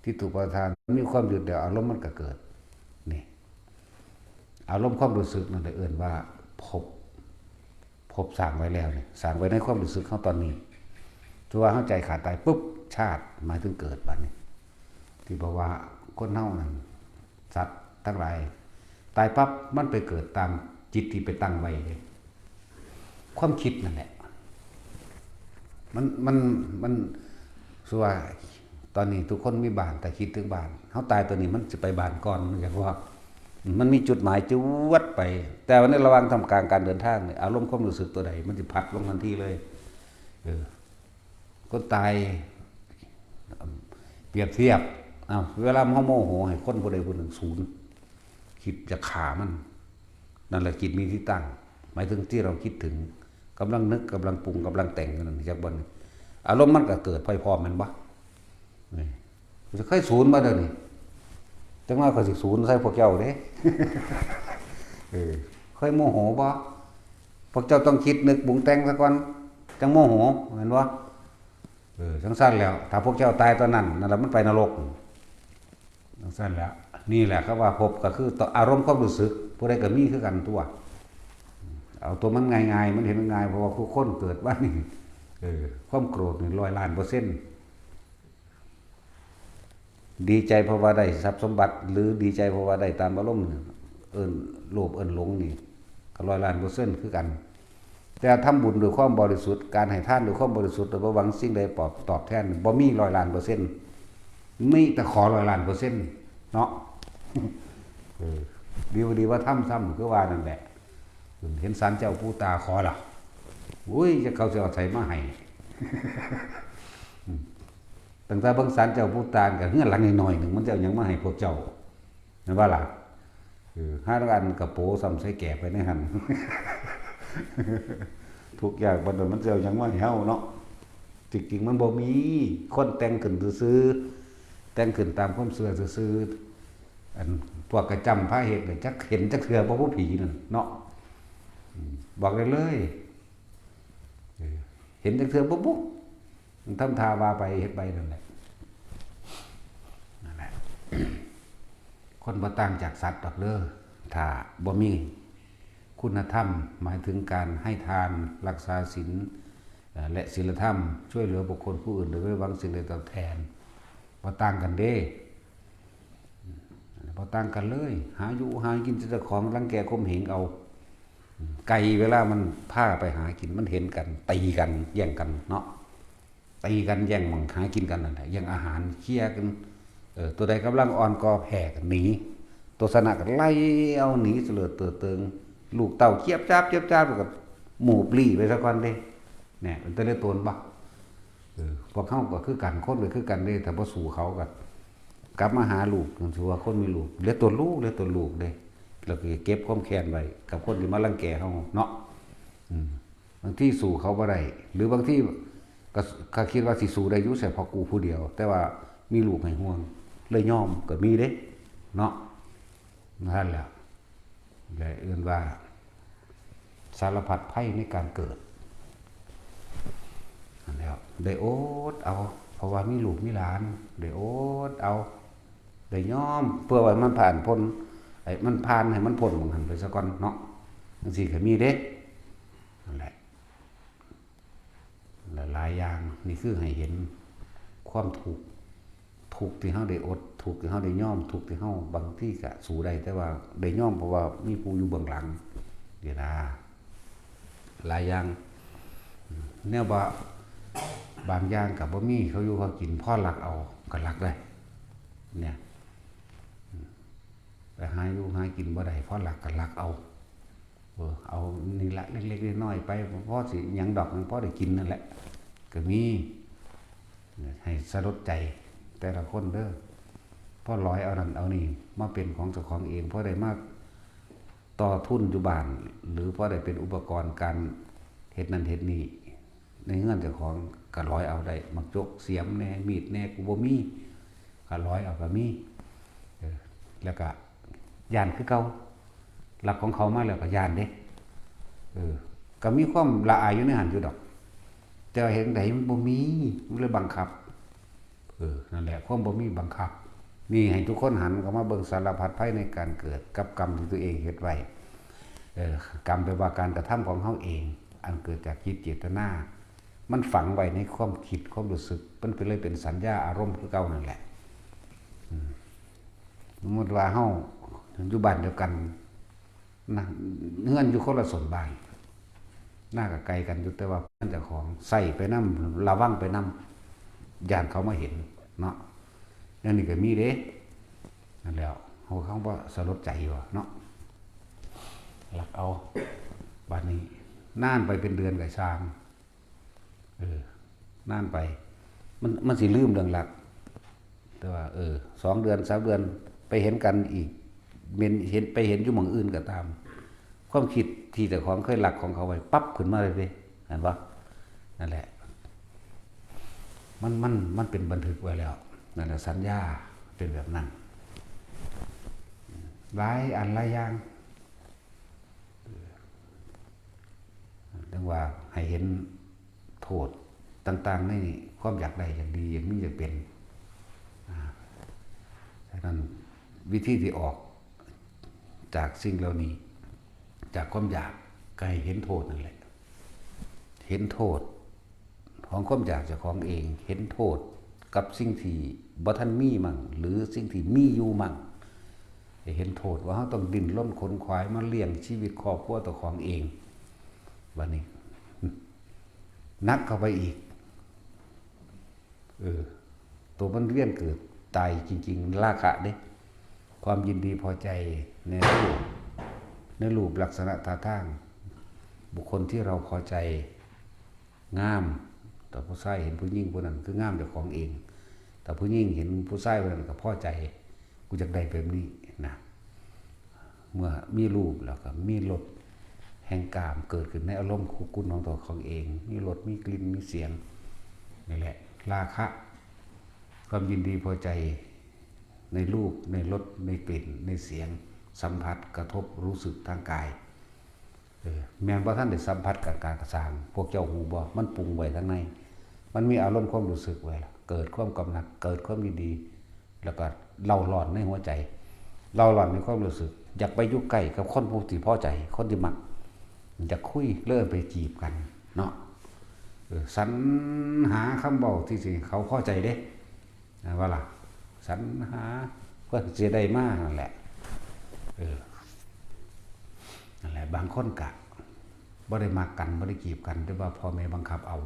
ที่ถูกอุปทานมีความยึดเดี๋ยวอารมณ์มันก็เกิดนี่อารมณ์ความรู้สึกนั่นเอิ้นว่าพบสร้างไว้แล้วนี่สร้างไว้ในความรู้สึกเขาตอนนี้ถือว่าเข้าใจขาดตายปุ๊บชาติหมายถึงเกิดบัดนี้ที่บอกว่าคนเฮานั่นสัตว์ทั้งหลายตายปั๊บมันไปเกิดตามจิตที่ไปตั้งไว้ความคิดนั่นแหละมันส่วนตอนนี้ทุกคนมีบ้านแต่คิดถึงบ้านเฮาตายตัวนี้มันจะไปบ้านก่อนเหมือนกันว่ามันมีจุดหมายจะวัดไปแต่ว่าในระหว่างทำการเดินทางเนี่ยอารมณ์ความรู้สึกตัวใดมันจะพัดลงทันทีเลยคนตายเปรียบเทียบเวลาเฮาโมโหให้คนผู้ใดผู้หนึ่งศูนย์คิดจะฆ่ามันนั่นแหละจิตมีที่ตั้งหมายถึงที่เราคิดถึงกำลังนึกกำลังปรุงกำลังแต่งนั่นจากบนอารมณ์มันก็เกิดพร้อมๆมันบ่จะค่อยศูนย์มาเด้อนี่จังว่าก็สิศูนย์ใส่พวกเจ้าเด้ค่อยโมโหบ่พวกเจ้าต้องคิดนึกปรุงแต่งซะก่อนจังโมโหเห็นบ่จังซั่นแล้วถ้าพวกเจ้าตายตอนนั้นนั่นแหละมันไปนรกจังซั่นแล้วนี่แหละครับว่าพบก็คืออารมณ์ความรู้สึกผู้ใดก็มีคือกันตัวเอาตัวมันง่ายๆมันเห็นมันง่ายเพราะว่าผู้คนเกิดว่านี่ความโกรธนี่100,000,000%ดีใจเพราะว่าได้ทรัพย์สมบัติหรือดีใจเพราะว่าได้ตามอารมณ์โลภหลงนี่ก็100,000,000%คือกันแต่ทำบุญด้วยความบริสุทธิ์การให้ทานด้วยความบริสุทธิ์โดยบ่หวังสิ่งใดตอบแทนบ่มี100,000,000%มีแต่ขอ100,000,000%เนาะ ดีว่าดีว่าทำซ้ำคือว่านั่นแหละเห็นศาลเจ้าปู่ตาขอหรออุ้ยจะเขาจะเอาใส่มาให้ตั้งแต่เบิ่งศาลเจ้าปู่ตากับเฮือนหลังน้อยๆหนึ่งมันจะยังมาให้พวกเจ้านั่นว่าล่ะห้าอันกระโปซ้ำใส่แก่ไปในหันทุกอย่างบัดนั้นมันจะยังมาให้เฮาเนาะจริงๆมันบ่มีคนแต่งขึ้นซื่อแต่งขึ้นตามความเชื่อซื่ออันพวกกระจำพระเหตุเนี่ยจักเห็นจักเถื่อบ่ผู้ผีนั่นเนาะบอกได้เลยเห็นจักเถื่อบ่ปุ๊บทำทาว่าไปเฮ็ดไปนั่นแหละคนบ่ต่างจากสัตว์ดอกเด้อถ้าบ่มีคุณธรรมหมายถึงการให้ทานรักษาศีลและศีลธรรมช่วยเหลือบุคคลผู้อื่นโดยไม่หวังสิ่งใดตอบแทนบ่ต่างกันเด้บ่ต่างกันเลยหาอยู่หากินเจ้าของรังแกข่มเหงเอาไก่เวลามันพาไปหากินมันเห็นกันตีกันแย่งกันเนาะตีกันแย่งหม่องหากินกันนั่นแหละแย่งอาหารเคี่ยกันตัวใดกำลังอ่อนก็แผ่กันหนีตัวสนะก็ไล่เอาหนีเสลือเตือเติงลูกเต่าเจี๊ยบจ้าบเจี๊ยบจ้าบกับหมูปลีไปซะก่อนเด้เนี่ยมันจะได้ตนบ่พวกเขาก็คือกันคนก็คือกันเด้แต่พอสู่เขาก็กลับมาหาลูกถือว่าคนมีลูกเหลือตัวลูกเด้แล้วก็เก็บความแค้นไว้กับคนที่มารังแกเขาเนาะบางที่สู่เขาบ่ได้หรือบางที่ก็คิดว่าสิสู่ได้อยู่แต่พอกูผู้เดียวแต่ว่ามีลูกให้ห่วงเลยยอมก็มีเด้เนาะนั่นแหละเลยเอื่นว่าสารพัดไพ่ในการเกิดแล้วได้โอ๊ตเอาเพราะว่ามีลูกมีหลานได้โอ๊ตเอาได้ยอมเพื่อว่ามันผ่านพ้นไอ้มันผ่านให้มันพ้นของหันไปซะก่อนเนาะจังซี่ก็มีเด้นั่นแหละหลายอย่างนี่คือให้เห็นความถูกที่เฮาได้อดถูกที่เฮาได้ยอมถูกที่เฮาบางที่ก็สู้ได้แต่ว่าได้ยอมเพราะว่ามีผู้อยู่เบื้องหลังเดี๋ยวนะหลายอย่างแนวว่าบางอย่างก็บ่มีเขาอยู่เขากินพ่อรักเอาก็รักได้เนี่ยไปหาอยู่หากินบ่ได้พ่อรักก็รักเอาเอานี่ละเล็กๆน้อยๆไปพ่อสิหยังดอกมันพ่อได้กินนั่นแหละก็มีให้สลดใจแต่ละคนเด้อพ่อร้อยเอานั่นเอานี่มาเป็นของเจ้าของเองพ่อได้มากต่อทุนอยู่บ้านหรือพ่อได้เป็นอุปกรณ์การเฮ็ดนั่นเฮ็ดนี่ในเงื่อนเจ้าของก็ร้อยเอาได้มักจกเสียมแน่มีดแน่กูบ่มีก็ร้อยเอาก็มีแล้วก็ย่านคือเก่าหลักของเขามาแล้วก็ย่านเด้ก็มีความละอายอยู่ในหันอยู่ดอกแต่เห็นไดมันบ่มีมันเลยบังคับนั่นแหละความบ่มีบังคับนี่ให้ทุกคนหันเข้ามาเบิ่งสารพัดภัยในการเกิดกับกรรมที่ตัวเองเฮ็ดไว้กรรมแปลว่าการกระทำของเฮาเองอันเกิดจากจิตเจตนามันฝังไว้ในความคิดความรู้สึกมันเป็นเลยเป็นสัญญาอารมณ์คือเก่านั่นแหละสมมติว่าเฮาอยู่บ้านเดียวกันนะเฮือนอยู่คนละส่วนบ้านหน้ากับไกลกันอยู่แต่ว่าเพิ่นเจ้าของใส่ไปนำระวังไปนำย่านเขามาเห็นเนาะนั่นนี่ก็มีเด้นั่นแล้วเฮาบ่สลดใจอยู่เนาะหลักเอาบัดนี้นานไปเป็นเดือนก็ช่างนานไปมันสิลืมเรื่องหลักแต่ว่า2 เดือน 3 เดือนไปเห็นกันอีกเห็นไปเห็นอยู่หม่องอื่นก็ตามความคิดที่แต่ของเคยหลักของเขาไว้ปั๊บขึ้นมาเลยเด้เห็นบ่นั่นแหละมันเป็นบันทึกไว้แล้วนั่นแหละสัญญาเป็นแบบนั้นหลายอันหลายอย่างดังว่าให้เห็นโทษต่างๆในความอยากได้อย่างดีอย่างนี้จะเป็นฉะนั้นวิธีที่ออกจากสิ่งเหล่านี้จากความอยากก็ให้เห็นโทษนั่นแหละเห็นโทษของความอยากเจ้าของเองเห็นโทษกับสิ่งที่บ่ทันมีมั่งหรือสิ่งที่มีอยู่มั่งเห็นโทษว่าเราต้องดิ้นรนขนขวายมาเลี้ยงชีวิตครอบครัวตัวของเองบัดนี้นักเข้าไปอีกตัวมันเวียนเกิดตายจริงๆราคะเด้ ความยินดีพอใจในรูปลักษณะท่าทางบุคคลที่เราพอใจงามแต่ผู้ชายเห็นผู้หญิงผู้นั้นคืองามเจ้าของเองแต่ผู้หญิงเห็นผู้ชายผู้นั้นก็พอใจกูจะได้แบบนี้นะเมื่อมีรูปแล้วก็มีรสแห่งกามเกิดขึ้นในอารมณ์คู่กุนของตัวของเองมีรสมีกลิ่นมีเสียงนี่แหละราคะความยินดีพอใจในรูปในรสในกลิ่นในเสียงสัมผัสกระทบรู้สึกทางกายแม้ว่าท่านได้สัมผัสกับการกระสางพวกเจ้าหูบ่มันปรุงไว้ข้างในมันมีอารมณ์ความรู้สึกไว้แล้วเกิดความกำหนัดเกิดความยินดีแล้วก็เล่าร้อนในหัวใจเล่าร้อนในความรู้สึกอยากไปยุ่งใกล้กับคนผู้ที่พอใจคนที่มักอยากคุยเริ่มไปจีบกันเนาะสรรหาคำบอกที่สิเขาพอใจเด้ว่าล่ะสรรหาเพื่อจะได้มากนั่นแหละนั่นแหละบางคนกะบ่ได้มากันบ่ได้จีบกันแต่ว่าพ่อแม่บังคับเอา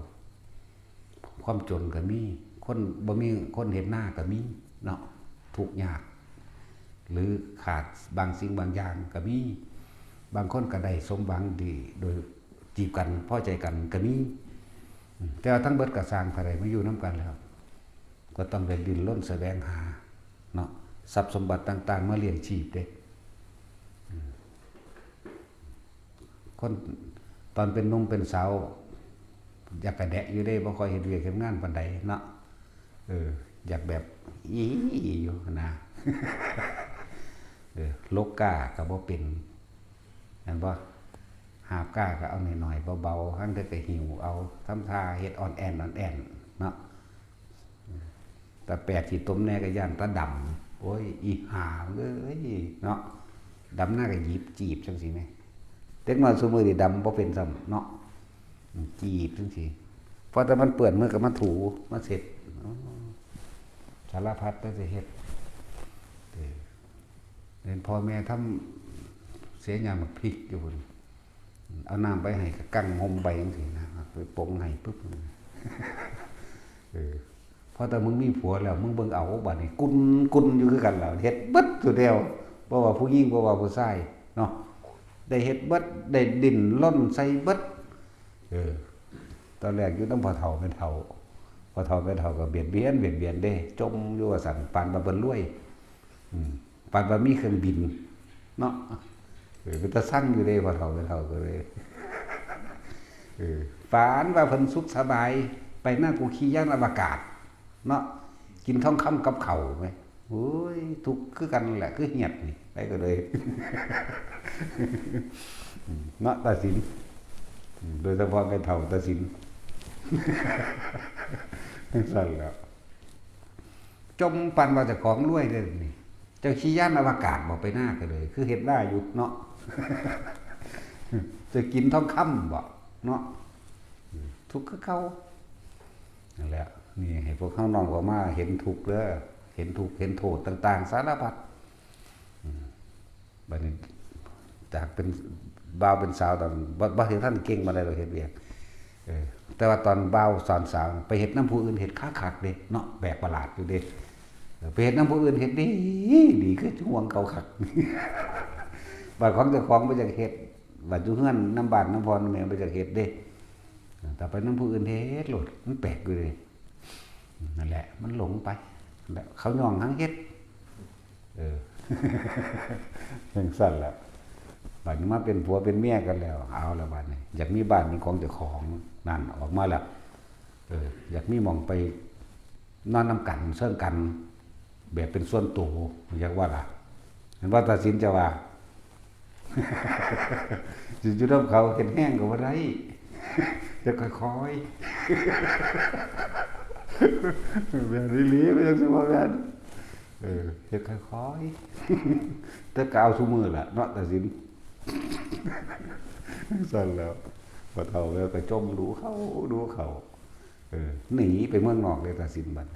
ความจนก็มีคนบ่มีคนเห็นหน้าก็มีเนาะทุกข์ยากหรือขาดบางสิ่งบางอย่างก็มีบางคนก็ได้สมหวังดีโดยจีบกันพอใจกันก็มีแต่ว่าทั้งเบิดก็สร้างเท่าใดมาอยู่นำกันแล้วก็ต้องได้ดิ้นรนแสวงหาเนาะทรัพย์สมบัติต่างๆมาเลี้ยงชีพเด้คนตอนเป็นหนุ่มเป็นสาวอยากกระแดะอยู่ได้บ่ค่อยเฮ็ดเวียกเฮ็ดงานปานใดเนาะอยากแบบอีอยู่นะโลกกาก็บ่เป็นเห็นบ่หาบกาก็เอาหน่อยๆเบาๆหั่นก็หิวเอาทำท่าเฮ็ดอ่อนแอนเนาะแต่แปลกที่ต้มแน่ก็ย่านตาดำโอ้ยอีห่าเอ้ยเนาะดำหน้าก็หยิบจีบจังซี่แม่เด็กน้อยซุมื้อนี่ดำบ่เป็นซ้ำเนาะจีบจังซี่พอแต่มันเปื้อนมือก็มาถูมาเสร็จสารพัดก็สิเฮ็ดเห็นพ่อแม่ทำเสียหยังพริกอยู่พุ่นเอาน้ำไปให้ก็กั้งห่มไปจังซี่นะไปปงให้ปึ๊บพอแต่มึงมีผัวแล้วมึงเบิ่งเอาบัดนี้กุนอยู่คือกันแล้วเฮ็ดเบิดสุดเดียวบ่ว่าผู้หญิงบ่ว่าผู้ชายเนาะได้เฮ็ดเบิดได้ดิ้นร่นใส่เบิดตอนแรกอยู่นำพ่อเฒ่าแม่เฒ่าพ่อเฒ่าแม่เฒ่าก็เบียดเบียนเด้จมอยู่ว่าซั่นปานว่าเบิ่นรวยปานว่ามีเครื่องบินเนาะเป็นตาสั่งอยู่เด้พ่อเฒ่าแม่เฒ่าก็เลยปานว่าเพิ่นสุขสบายไปหน้ากูขี่ยานอวกาศเนาะกินทองคำกับข้าวมั้ยโอ้ยทุกข์คือกันแหละคือเหียดนี่ไปก็เลยเนาะตาสินโดยเฉพาะแม่เฒ่าตาสินสั่นแล้วจมปันว่าจะของรวยเลยนี่เจ้าขี้ย่านอวกาศบอกไปหน้าก็เลยคือเห็นได้อยู่เนาะจะกินทองคำบ่เนาะทุกข์คือเขานั่นแหละนี่ให้พวกเขาน้องก็มาเห็นทุกข์เด้อเห็นทุกข์เห็นโทษต่างๆสารพัดบัดนี้จากเป็นบ่าวเป็นสาวตอนบ่เห็นท่านเก่งมาได้เราเฮ็ดเวียกแต่ว่าตอนบ่าวสอนสาวไปเฮ็ดน้ำผู้อื่นเฮ็ดค้าคักเด้เนาะแปลกประหลาดอยู่เด้ไปเฮ็ดน้ำผู้อื่นเฮ็ดดีคือห่วงเขาคักบาดของเจ้าของบ่จักเฮ็ดบาดอยู่เฮือนน้ำบ้านน้ำพรแม่บ่จักเฮ็ดเด้แต่ไปน้ำผู้อื่นเฮ็ดโลดมันแปลกอยู่เด้นั่นแหละมันหลงไปเขาย่องทั้งเฮ็ดจังซั่นล่ะบัดนี้มาเป็นผัวเป็นเมียกันแล้วเอาละบัดนี้อยากมีบ้านมีของเจ้าของนั่นออกมาแล้วอยากมีหม่องไปนอนนำกันเชิงกันแบบเป็นส่วนตัวอยากว่าล่ะเห็นว่าตัดสินจะว่าอยู่ๆนำเขาเห็นแห้งก็บ่ได้จะค่อยๆแบบนี้ๆบ่จังสิว่าแม่นจะค่อยๆแต่ก็เอาซุมื้อล่ะเนาะตัดสินสั่นแล้วพอเฒ่าแล้วก็จมดูเขาหนีไปเมืองนอกเลยตัดสินบัด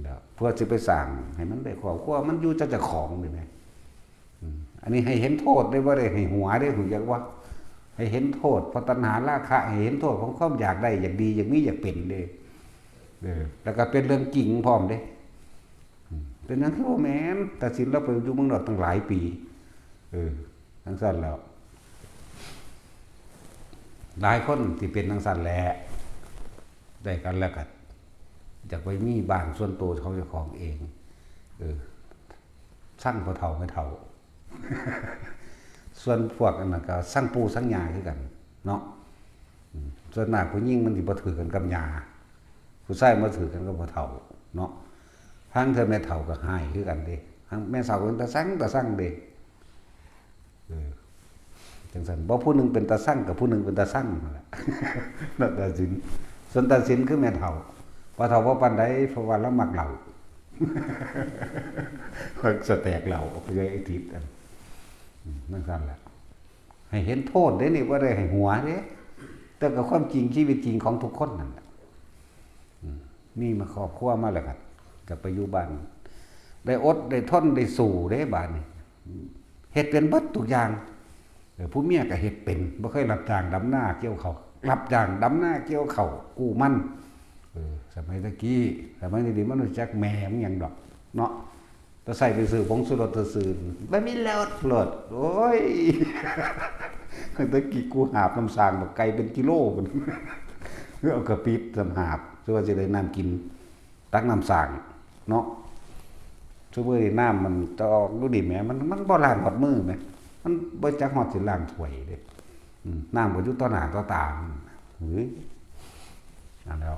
แล้วเพื่อสิไปสร้างให้มันได้ครอบครัวมันอยู่เจ้าของนี่แหมอันนี้ให้เห็นโทษได้บ่ได้ให้หัวได้หูจักว่าให้เห็นโทษเพราะตัณหาราคะให้เห็นโทษของความอยากได้อยากดีอยากมีอยากเป็นเด้แล้วก็เป็นเรื่องจริงพร้อมเด้ เป็นหยังคือบ่แม่นตัดสินเราไปอยู่เมืองนอกตั้งหลายปีทั้งสั้นแล้วหลายคนที่เป็นทั้งสั้นแหละได้กันแล้วกันอยากไปมีบ้านส่วนตัวเขาเจ้าของเองสร้างพอเฒ่าไม่เฒ่า ส่วนพวกอันนั้นก็สร้างปูสร้างยาคือกันเนาะส่วนมากผู้หญิงมันสิบ่ถือกันกับยาผู้ชายมาถือกันกับพอเฒ่าเนาะทั้งเธอแม่เฒ่าก็หายคือกันเด้ทั้งแม่สาวเป็นตาสั่งเด้จังซั่นบ่ผู้นึงเป็นตาสั่งกับผู้นึงเป็นตาสั่งนั่นแหละนั่นตาสินส่วนตาสินคือแม่เฒ่าพอเฒ่าบ่ปานใดเพราะว่าเรามักเหล้าสแตกเหล้าไปเลยไอ้ทิศนั่นซั่นแหละให้เห็นโทษเด้นี่บ่ได้ให้หัวเด้แต่ก็ความจริงชีวิตจริงของทุกคนนั่นแหละนี่มาครอบครัวมาแล้วก็ไปอยู่บ้านได้อดได้ทนได้สู้เด้บ้านนี่เฮ็ดเป็นเบิดทุกอย่างผู้เมียก็เฮ็ดเป็นบ่เคยรับจ้างดำนาเกี่ยวข้าวรับจ้างดำนาเกี่ยวข้าวกู้มันสมัยตะกี้สมัยนี้มันรู้จักแม่มันหยังดอกเนาะแต่ใส่ไปซื้อผงชูรสซื่อๆบ่มีรสโอ้ยตะกี้กูหาบน้ำสางบักไก่เป็นกิโลพุ่นเอากระปิดสำหาบเพื่อว่าสิได้น้ำกินตักน้ำสางเนาะซุมื้อนี้น้ำมันจะออกดูดิแหมมันบ่ล้างหอดมือแหมมันบ่จักฮอดสิล้างถ้วยเด้น้ำก็อยู่ต่อหน้าต่อตานั่นแล้ว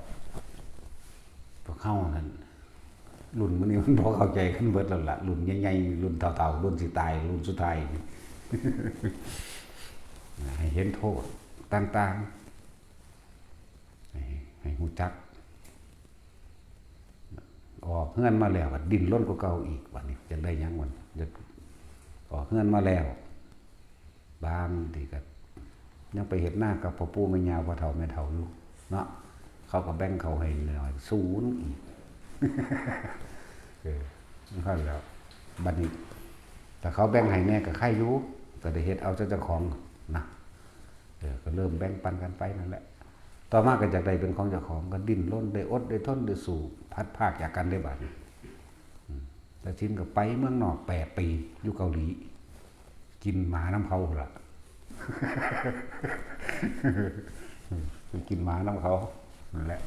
พวกเฮานั่นรุ่นมื้อนี้มันบ่เข้าใจกันเบิดแล้วล่ะรุ่นใหญ่ๆรุ่นเฒ่าๆรุ่นสิตายรุ่นสุดท้ายให้เห็นโทษต่างๆให้ฮู้จักออกเฮือนมาแล้วก็ดิ้นรนกว่าเก่าอีกบัดนี้จะได้หยังวันจะออกเฮือนมาแล้วบางทีก็ยังไปเฮ็ดหน้ากับพ่อปู่แม่ย่าพ่อเฒ่าแม่เฒ่าอยู่เนาะเขาก็แบ่งเขาให้หน่อยศูนย์อีกนั่นแล้วบัดนี้แต่เขาแบ่งให้แน่ก็ใครอยู่ก็ได้เฮ็ดเอาเจ้าของนะก็เริ่มแบ่งปันกันไปนั่นแหละต่อมาก็จากใดเป็นของเจ้าของก็ดิ้นรนได้อดได้ทนได้สู้พัดภาคจากกันได้บัดนี้แต่ชิ้นก็ไปเมืองนอก8 ปีอยู่เกาหลีกินหมาน้ำเขาล่ะกินหมาน้ำเขานั่นแหละ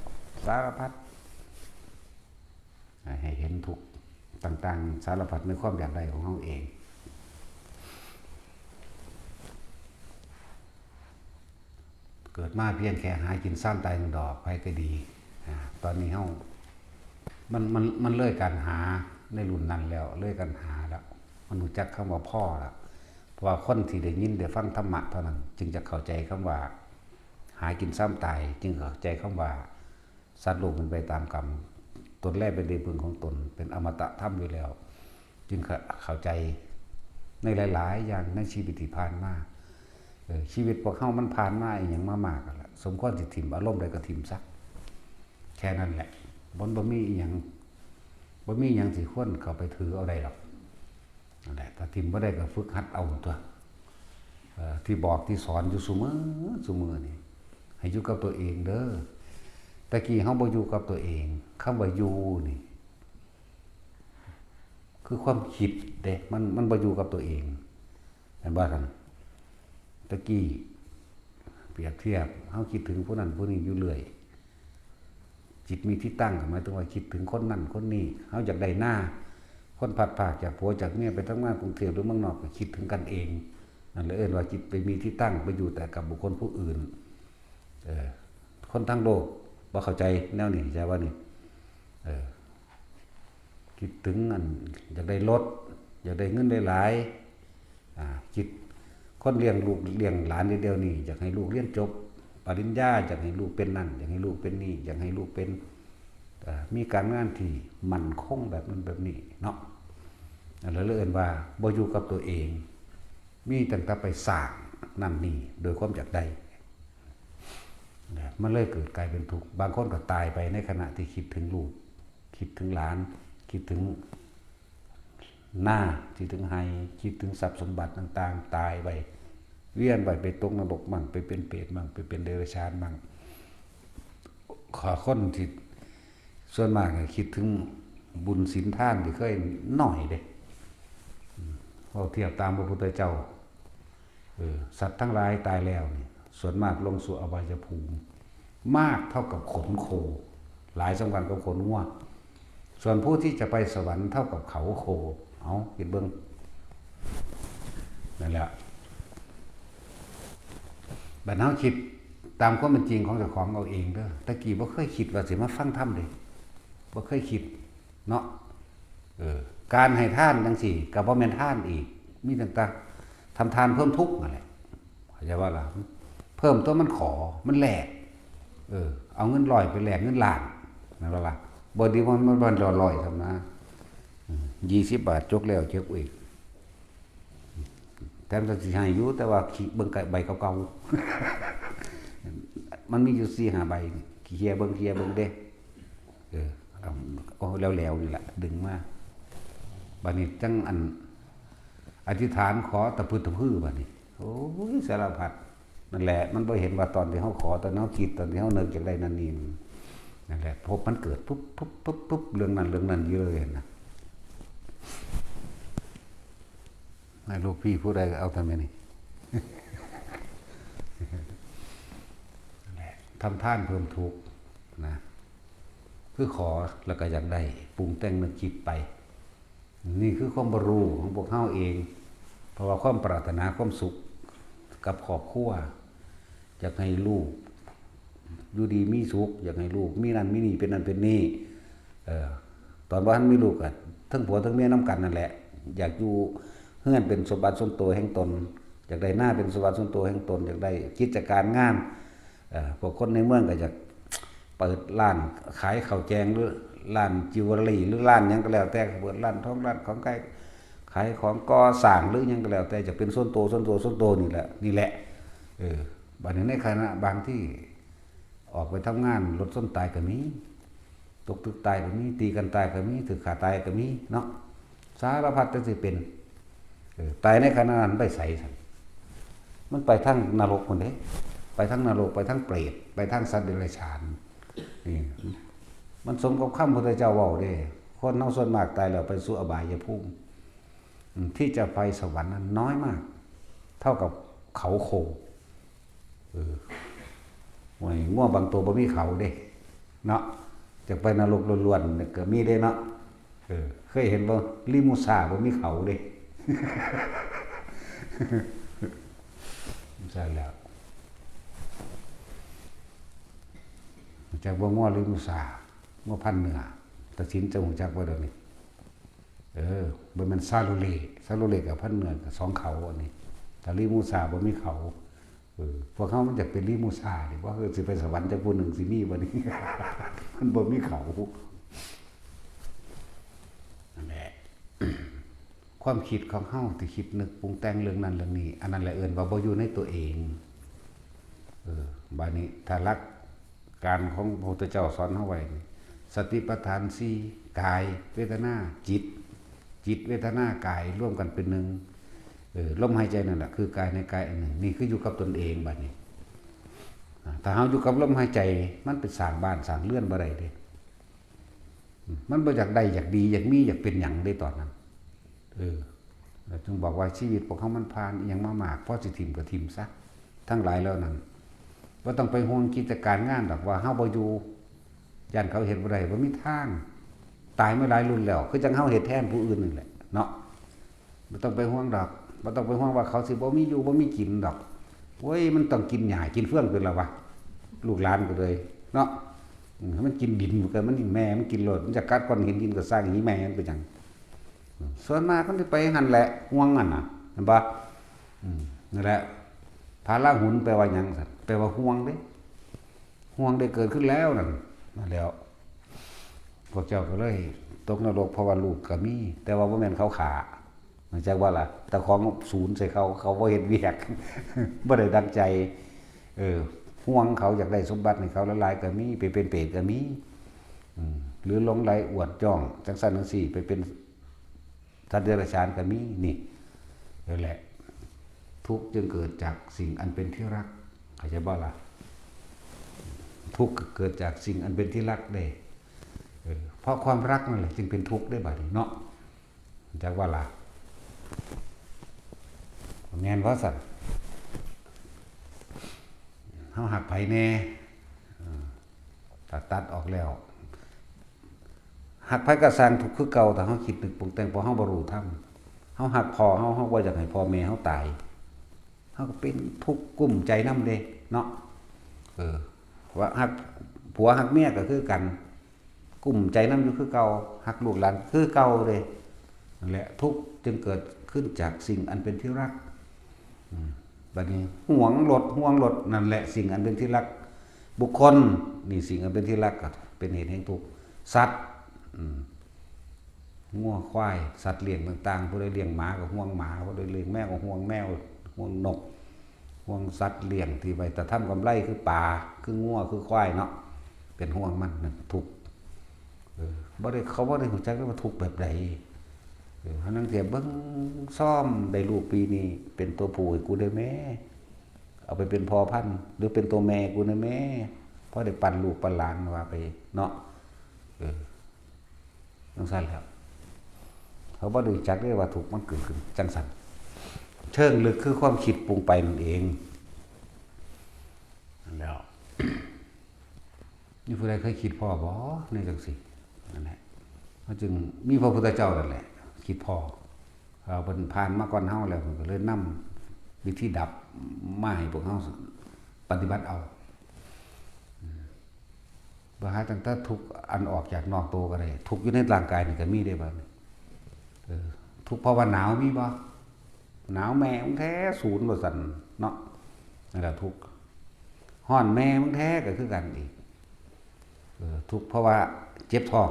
สารพัดให้เห็นทุกต่างๆสารพัดในความอยากได้ของเขาเองเกิดมาเพียงแค่หากินซ้ำตาย1 ดอกไปก็ดีตอนนี้เขามันเลิกการหาในรุ่นนั้นแล้วเลิกการหาแล้วมันรู้จักคำว่าพ่อแล้วเพราะว่าคนที่ได้ยินได้ฟังธรรมะเท่านั้นจึงจะเข้าใจคำว่าหากินซ้ำตายจึงเข้าใจคำว่าสัตว์โลกมันไปตามกรรมตนแรกเป็นเดชบุญของตนเป็นอมตะธรรมอยู่แล้วจึงเข้าใจในหลายๆอย่างในชีวิตที่ผ่านมาชีวิตพวกเขามันผ่านมาอย่างมากๆแล้วสมควรสิถิ่มอารมณ์ใดก็ถิ่มซักแค่นั้นแหละบ่มีอย่างสิควรเข้าไปถือเอาได้หรอกนั่นแหละถ้าถิ่มบ่ได้ก็ฝึกหัดเอาตัวที่บอกที่สอนอยู่เสมอนี่ให้อยู่กับตัวเองเด้อตะกี้เฮาบ่อยู่กับตัวเองคำว่าอยู่นี่คือความคิดเด้มันบ่อยู่กับตัวเองเห็นบ่ท่านตะกี้เปรียบเทียบเฮาคิดถึงผู้นั้นผู้นี้อยู่เรื่อยจิตมีที่ตั้งหมายถึงว่าคิดถึงคนนั้นคนนี้เฮาอยากได้หน้าคนผัดผากจากผัวจากเมียไปทำงานกรุงเทพหรือเมืองนอกก็คิดถึงกันเองนั่นเลยว่าจิตไปมีที่ตั้งไปอยู่แต่กับบุคคลผู้อื่นคนทั้งโลกบ่เข้าใจแนวนี้ใช่ว่านี่คิดถึงอันอยากได้รถอยากได้เงินได้หลายคิดคนเลี้ยงลูกเลี้ยงหลานเดียวนี่อยากให้ลูกเรียนจบปริญญาอยากให้ลูกเป็นนั่นอยากให้ลูกเป็นนี่อยากให้ลูกเป็นมีการงานที่มั่นคงแบบนั้นแบบนี้เนาะแล้วเอิ้นว่าบ่อยู่กับตัวเองมีตั้งแต่ไปสร้างนั่นนี่โดยความอยากได้มันเลยเกิดกลายเป็นทุกข์บางคนก็ตายไปในขณะที่คิดถึงลูกคิดถึงหลานคิดถึงหน้าคิดถึงไห้คิดถึงทรัพย์สมบัติต่างๆตายไปเวียนไปตกนรกมั่งไปเป็นเปรตมั่งไปเป็นเดรัจฉานมั่งขอคนที่ส่วนมากคิดถึง บุญศีลทานที่เคยน้อยเด้พอเทียบตามพระพุทธเจ้าสัตว์ทั้งหลายตายแล้วนี่ส่วนมากลงสู่อบายภูมิมากเท่ากับขนโคหลายสำคัญกับขนงัวส่วนผู้ที่จะไปสวรรค์เท่ากับเขาโคเอาคิดเบิ่งนั่นแหละบัดเฮาคิดตามความเป็นจริงของเจ้าของเอาเองเด้อตะกี้บ่เคยคิดว่าสิมาฟังธรรมเด้บ่เคยคิดเนาะการให้ทานจังซี่ก็บ่แม่นทานอีกมีต่างๆทำทานเพิ่มทุกข์นั่นแหละเข้าใจว่าล่ะเพิ่มตัวมันขอมันแลกเอาเงิน100ไปแลกเงินล้านนั่นล่ะบ่ดีมันบ่100ซำนะ20 บาทจกแล้วเก็บอีกแถมจะสิให้อยู่แต่ว่าเบิ่งใบเก่าๆมันมีอยู่4-5 ใบเคลียร์เบิ่งเด้เอาแล้วๆนี่ล่ะดึงมาบัดนี้จังอันอธิษฐานขอตะพื้บัดนี้โอ้ยสารพัดนั่นแหละมันบ่เห็นว่าตอนที่เฮาขอตอนเฮาคิดตอนที่เฮานึกจักได้นั่นนี่นั่นแหละพบมันเกิดปุ๊บเรื่องนั้นเยอะเลยนะให้ลูกพี่ผู้ใดก็เอาทำไมนี่ ทำท่านเพิ่มทุกข์นะคือขอแล้วก็อยากได้ปรุงแต่งนึกคิดไปนี่คือความบรรลุของพวกเฮาเองเพราะว่าความปรารถนาความสุขกับครอบครัวอยากให้ลูกอยู่ดีมีสุขอยากให้ลูกมีนั่นมีนี่เป็นนั่นเป็นนี่ตอนว่าท่านมีลูกก็ทั้งผัวทั้งเมียน้ำกันนั่นแหละอยากอยู่เฮือนเป็นสมบัติส่วนตัวแห่งตนอยากได้หน้าเป็นสมบัติส่วนตัวแห่งตนอยากได้กิจการงานพวกคนในเมืองก็อยากเปิดร้านขายข้าวแกงหรือร้านจิวเวลรี่หรือร้านหยังก็แล้วแต่เปิดร้านทองร้านของใกล้ขายของก่อสร้างหรือหยังก็แล้วแต่จะเป็นส่วนตัวนี่แหละบัดนี้ในขณะบางที่ออกไปทำงานรถส้นตายก็มีตกตึกตายก็มีตีกันตายก็มีถือขาตายก็มีเนาะสารพัดจะสิเป็นตายในขณะนั้นไปใส่มันไปทั้งนรกคนเด้ไปทั้งนรกไปทั้งเปรตไปทั้งสัตว์เดรัจฉานนี่มันสมกับคำพระพุทธเจ้าเว้าเด้คนเฮาส่วนมากตายแล้วไปสู่อบายภูมิที่จะไปสวรรค์นั้นน้อยมากเท่ากับเขาโคง่วงบางตัวบ่มีเขาเด้เนาะจะไปนรกล้วนๆก็มีเด้เนาะเคยเห็นบ่ลิมูซ่าบ่มีเขาเด้ ใช่แล้วจากบ่ง้อลิมูซ่าง้อพันเหนือตัดสินจะหูจักบ่เดี๋ยวนี้บ่แม่นซาโลเลกับพันเหนือกับ2เขาอันนี้แต่ลิมูซ่าบ่มีเขาพวกเขามันจะเป็นลิมูซ่าดิว่าสิไปสวรรค์จักผู้หนึ่งสิมีบ่นี่ มันบ่มีเขานั่นแหละ ความคิดของเฮาที่คิดนึกปรุงแต่งเรื่องนั้นเรื่องนี้อันนั้นแหละเอิ้นว่าบ่อยู่ในตัวเองบัดนี้ถ้ารักการของพระพุทธเจ้าสอนเฮาไว้สติปัฏฐาน4กายเวทนาจิตเวทนากายร่วมกันเป็นหนึ่งลมหายใจนั่นแหละคือกายในกายอันหนึ่งนี่คืออยู่กับตนเองบัดนี้ถ้าเฮาอยู่กับลมหายใจมันเป็นสร้างบ้านสร้างเรือนบ่ได้เด้มันบ่อยากได้อยากดีอยากมีอยากเป็นหยังได้ตอนนั้นแล้วจึงบอกว่าชีวิตพวกเขามันผ่านอีหยังมามากพอสิทิ่มก็ทิ่มซะทั้งหลายแล้วนั้นบ่ต้องไปห่วงกิจการงานดอกว่าเฮาบ่อยู่ย่านเขาเฮ็ดบ่ได้บ่มีทางตายมาหลายรุ่นแล้วคือจังเฮาเฮ็ดแทนผู้อื่นนั่นแหละเนาะบ่ต้องไปห่วงดอกบ่ต้องไปห่วงว่าเขาสิบ่มีอยู่บ่มีกินดอกโอ้ยมันต้องกินหญ้ากินเฟื่องเป็นแล้ววะลูกหลานก็เลยเนาะมันกินดินเหมือนกันมันแม่มันกินโลดมันจะกัดก้อนหินกินก็สร้างหินแม่มันเป็นหยังส่วนมากมันสิไปหั่นแหละห่วงนั่นน่ะเห็นบ่นั่นแหละพาลาหุนแปลว่าหยังซั่นแปลว่าห่วงเด้ห่วงได้เกิดขึ้นแล้วนั่นแล้วพวกเจ้าก็เลยตกนรกเพราะว่าลูกก็มีแต่ว่าบ่แม่นเขาขามันจักว่าล่ะแต่ของศูนย์ใส่เขาบ่เฮ็ดเวียก บ่ได้ดังใจห่วงเขาอยากได้สมบัติให้เขาละลายก็มีไปเป็นเปรตก็มีหรือหลงไหลอวดจ้องจังซั่นจังซี่ไปเป็นสัตว์เดรัจฉานก็มีนี่นั่นแหละทุกข์จึงเกิดจากสิ่งอันเป็นที่รักเข้าใจบ่ล่ะทุกข์เกิดจากสิ่งอันเป็นที่รักเด้ เพราะความรักนั่นแหละจึงเป็นทุกข์ได้บัดนี้เนาะจากว่าล่ะแม่นว่าสัตว์เฮาหักไผแน่ตัดออกแล้วหักไผก็สร้างทุกข์คือเก่าแต่เฮาคิดนึกปรุงแต่งเพราะเฮาบ่รู้ธรรมเฮาหักพ่อเฮาบ่อยากให้พ่อแม่เฮาตายเฮาก็เป็นทุกข์กุ้มใจนำเด้เนาะว่าหักผัวหักเมียก็คือกันกุ้มใจนำอยู่คือเก่าหักลูกหลานคือเก่าเด้นั่นแหละทุกข์จึงเกิดขึ้นจากสิ่งอันเป็นที่รักบัดนี้ห่วงรถนั่นแหละสิ่งอันเป็นที่รักบุคคลนี่สิ่งอันเป็นที่รักก็เป็นเหตุแห่งทุกข์สัตว์งัวควายสัตว์เลี้ยงต่างๆผู้ใดเลี้ยงหมาก็ห่วงหมาผู้ใดเลี้ยงแมวก็ห่วงแมวห่วงนกห่วงสัตว์เลี้ยงที่ไว้แต่ทำกำไรคือปลาคืองัวคือควายเนาะเป็นห่วงมันนั่นทุกข์บ่ได้เขาบ่ได้รู้จักว่าทุกข์แบบใดเพราะนั้นเสียเบิ่งซ่อมได้ลูกปีนี้เป็นตัวผู้ให้กูได้แม่เอาไปเป็นพ่อพันธุ์หรือเป็นตัวแม่กูได้แม่เพราะได้ปั่นลูกปั่นหลานว่าไปเนาะจังซั่นแล้วเขาบ่ได้รู้จักได้ว่าทุกข์มันเกิดขึ้นจังซั่นเชิงลึกคือความคิดปรุงไปนั่นเองนั่นแล้วนี่ผู้ใดเคยคิดพ่อบ่ในจังซี่นั่นแหละมันจึงมีพระพุทธเจ้านั่นแหละคิดพ่อเราเป็นผ่านมาก่อนเฮาแล้วมันก็เลยนำวิธีดับมาให้พวกเฮาปฏิบัติเอาบ่หาตั้งแต่ทุกข์อันออกจากนอกตัวก็ได้ทุกข์อยู่ในร่างกายนี่ก็มีได้บ่ทุกข์เพราะว่าหนาวมีบ่หนาวแม่มึงแท้ศูนย์บ่สั่นเนาะนั่นแหละทุกข์ร้อนแม่มึงแท้ก็คือกันอีกทุกข์เพราะว่าเจ็บท้อง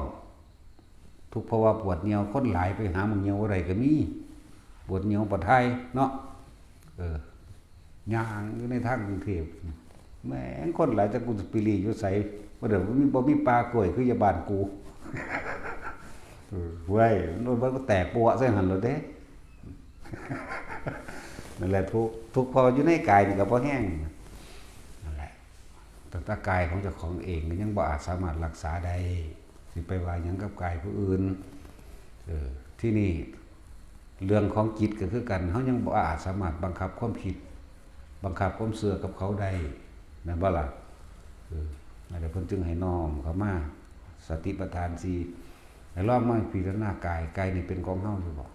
ทุกข์เพราะว่าปวดเหนียวคนหลายไปหามึงเหนียวอะไรก็มีปวดเหนียวปวดไทยเนาะย่างอยู่ในทางกรุงเทพแม่งคนหลายจากกุศปิลีอยู่ใส่บ่เด้บ่มีปลากล้วยคืออย่าบ้านกูเว้ยมันก็แตกปัวใส่หั่นแล้วเด้นั่นแหละทุกข์พออยู่ในกายนี่ก็บ่แห้งนั่นแหละแต่กายของเจ้าของเองนี่ยังบ่อาจสามารถรักษาได้สิไปว่าหยังกับกายผู้อื่นที่นี่เรื่องของจิตก็คือกันเฮายังบ่อาจสามารถบังคับความคิดบังคับความเชื่อกับเขาได้แม่นบ่ล่ะนั่นแหละเพิ่นจึงให้น้อมเข้ามาสติปัฏฐาน4ให้ลองมาพิจารณากายนี่เป็นของเฮาอยู่บ่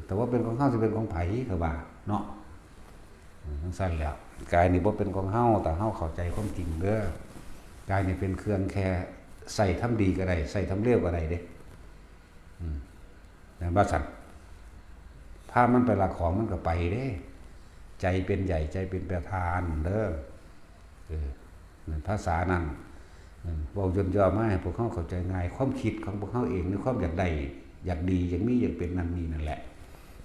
แต่ว่าเป็นของเฮาสิเป็นของไผก็ว่าเนาะจังซั่นแล้วกายนี่บ่เป็นของเฮาแต่เฮาเข้าใจความจริงเด้อกายนี่เป็นเครื่องแค่ใส่ทำดีก็ได้ใส่ทำเลวก็ได้เด้นั่นว่าสั่นถ้ามันไปละของมันก็ไปเด้ใจเป็นใหญ่ใจเป็นประธานเด้อภาษานั้นเว้าย่อๆมาให้พวกเขาเข้าใจง่ายความคิดของพวกเขาเองในความอยากได้อยากดีอยากมีอยากเป็นนั่นนี่นั่นแหละ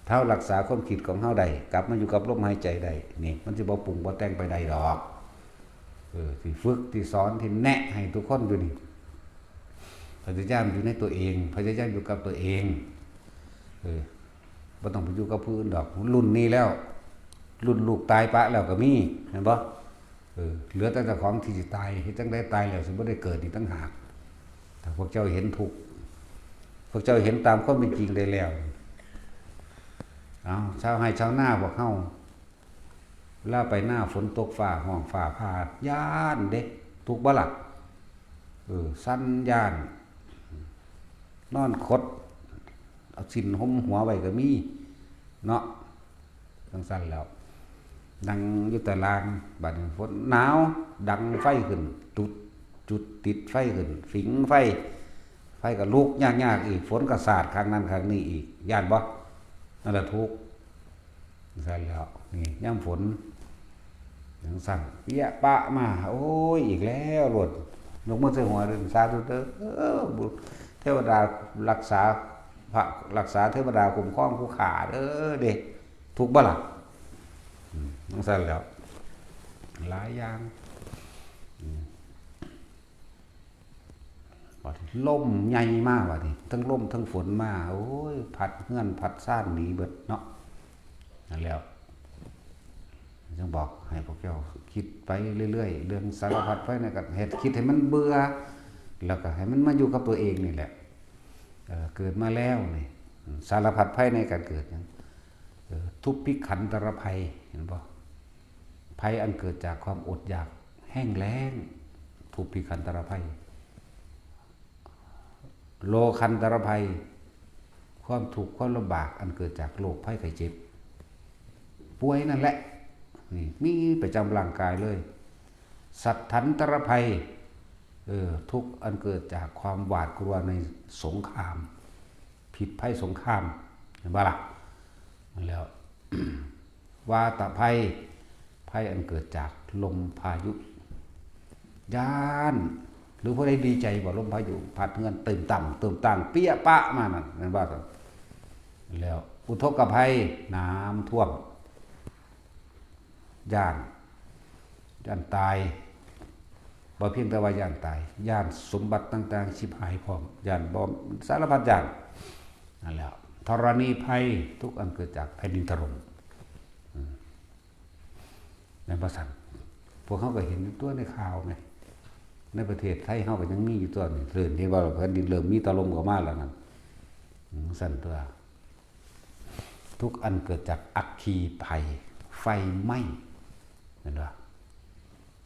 ถ้ารักษาความคิดของเฮาได้กลับมาอยู่กับลมหายใจได้นี่มันสิบ่ปรุงบ่แต่งไปได้ดอกที่ฝึกที่สอนที่แนะให้ทุกคนอยู่นี่พยายามอยู่ในตัวเองพยายามอยู่กับตัวเองบ่ต้องไปอยู่กับผู้อื่นดอกรุ่นนี้แล้วรุ่นลูกตายปะแล้วก็มีเห็นบ่เหลือแต่เจ้าของที่สิตายเฮ็ดจังได๋ตายแล้วสิบ่ได้เกิดอีกต่างหากถ้าพวกเจ้าเห็นทุกข์พวกเจ้าเห็นตามความเป็นจริงได้แล้วเอาชาวไร่ชาวนาพวกเฮาเวลาไปหน้าฝนตกฟ้าห้องฟ้าผ่าย้านเด้ทุกข์บ่ล่ะสั้นย่านนอนคดเอาสินห่มหัวไว้ก็มีเนาะจังซั่นแล้วดังอยู่ตารางบัดนี้ฝนหนาวดังไฟขึ้นจุดติดไฟขึ้นฝิงไฟก็ลุกยากๆอีกฝนก็สาดข้างนั้นข้างนี้อีกย่านบ่นั่นแหละทุกข์จังซั่นแล้วนี่ยามฝนจังซั่นเปียปะมาโอ้ยอีกแล้วโลดยกมือใส่หัวเดินสาธุเด้อเทวดารักษาพระรักษาเทวดาคุ้มครองผู้ขาเด้อเด้ทุกข์บ่ล่ะจังซั่นแล้วหลายอย่างว่าลมใหญ่มากว่านี่ทั้งลมทั้งฝนมาโอ้ยพัดเฮือนพัดซ่านหนีเบิดเนาะนั่นแล้วจังบอกให้พวกเจ้าคิดไปเรื่อยๆเรื่องสารพัดไปเนี่ยก็เฮ็ดคิดให้มันเบื่อ แล้วก็ให้มันมาอยู่กับตัวเองนี่แหละเกิดมาแล้วนี่สารพัดภัยในการเกิดทุพพิขันตรภัยเห็นป่ะภัยอันเกิดจากความอดอยากแห้งแล้งทุพพิขันตรภัยโลคันตรภัยความทุกข์ความลำบากอันเกิดจากโรคภัยไข้เจ็บป่วยนั่นแหละนี่มีประจำร่างกายเลยสัตถันตรภัยทุกข์อันเกิดจากความหวาดกลัวในสงครามผิดภัยสงครามเห็นป่ะล่ะแล้ว วาตภัยภัยอันเกิดจากลมพายุย่านหรือพวกใดดีใจว่าลมพายุพัดเฮือนตื่นต่ำตื่นต่างเปี้ยปะมานั่นเห็นป่ะแล้วอุทกภัยน้ำท่วมย่านตายบ่เพียงแต่ว่าย่านตายย่านสมบัติต่างๆชิบหายพร้อมย่านบ่สารพัดย่านนั่นแหละธรณีภัยทุกอันเกิดจากแผ่นดินถล่มในภาษาพวกเขาก็เห็นตัวในข่าวไงในประเทศไทยเขาก็ยังมีอยู่ตัวนี่เรื่องที่ว่าแผ่นดินเริ่มมีถล่มเข้ามาแล้วนั่นสั่นตัวทุกอันเกิดจากอัคคีภัยไฟไหม้เห็นป่ะ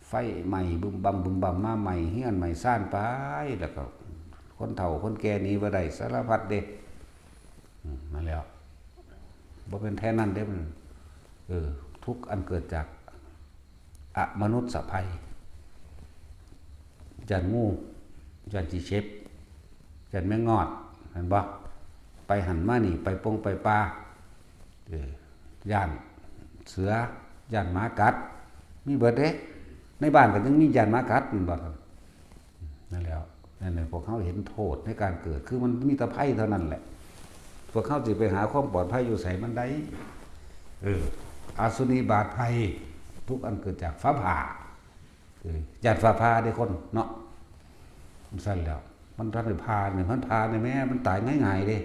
ไฟใหม่บึมบัมมาใหม่เฮียนใหม่ซ่านไปแล้วก็คนเฒ่าคนแก่นี้บ่ได้สารพัดเด้มาแล้วบ่เป็นแท้นั้นเด้มันทุกอันเกิดจากอมนุษย์ภัยจันงูจันจีเชฟจันแมงงอดเห็นบ่ไปหันมานี่ไปปงไปปลาย่านเสือย่านหมากัดมีเบิดเด้ในบ้านก็ยังมีย่านหมากัดอยู่บ่นั่นแล้วนั่นแหละพวกเขาเห็นโทษในการเกิดคือมันมีแต่ภัยเท่านั้นแหละพวกเขาสิไปหาความปลอดภัยอยู่ไสมันได้อาสุนีบาตภัยทุกอันเกิดจากฟ้าผ่าย่านฟ้าผ่าได้คนเนาะมันสั่นแล้วมันทันได้ผ่าเนี่ยมันผ่าเนี่ยแม่มันตายง่ายๆเด้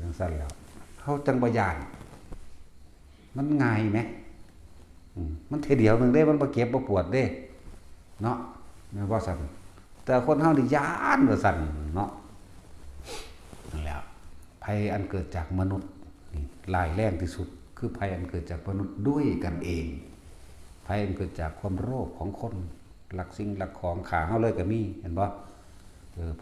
มันสั่นแล้วเขาจังบ่ย่านมันง่ายไหมมันเทเดียวนึงได้มันบ่เก็บบ่ปวดเด้เนาะแม่นบ่สั่นแต่คนเฮานี่ย้านว่าสั่นเนาะนั่นแหละภัยอันเกิดจากมนุษย์นี่ร้ายแรงที่สุดคือภัยอันเกิดจากมนุษย์ด้วยกันเองภัยอันเกิดจากความโลภของคนลักสิ่งลักของขาเฮาเลยก็มีเห็นบ่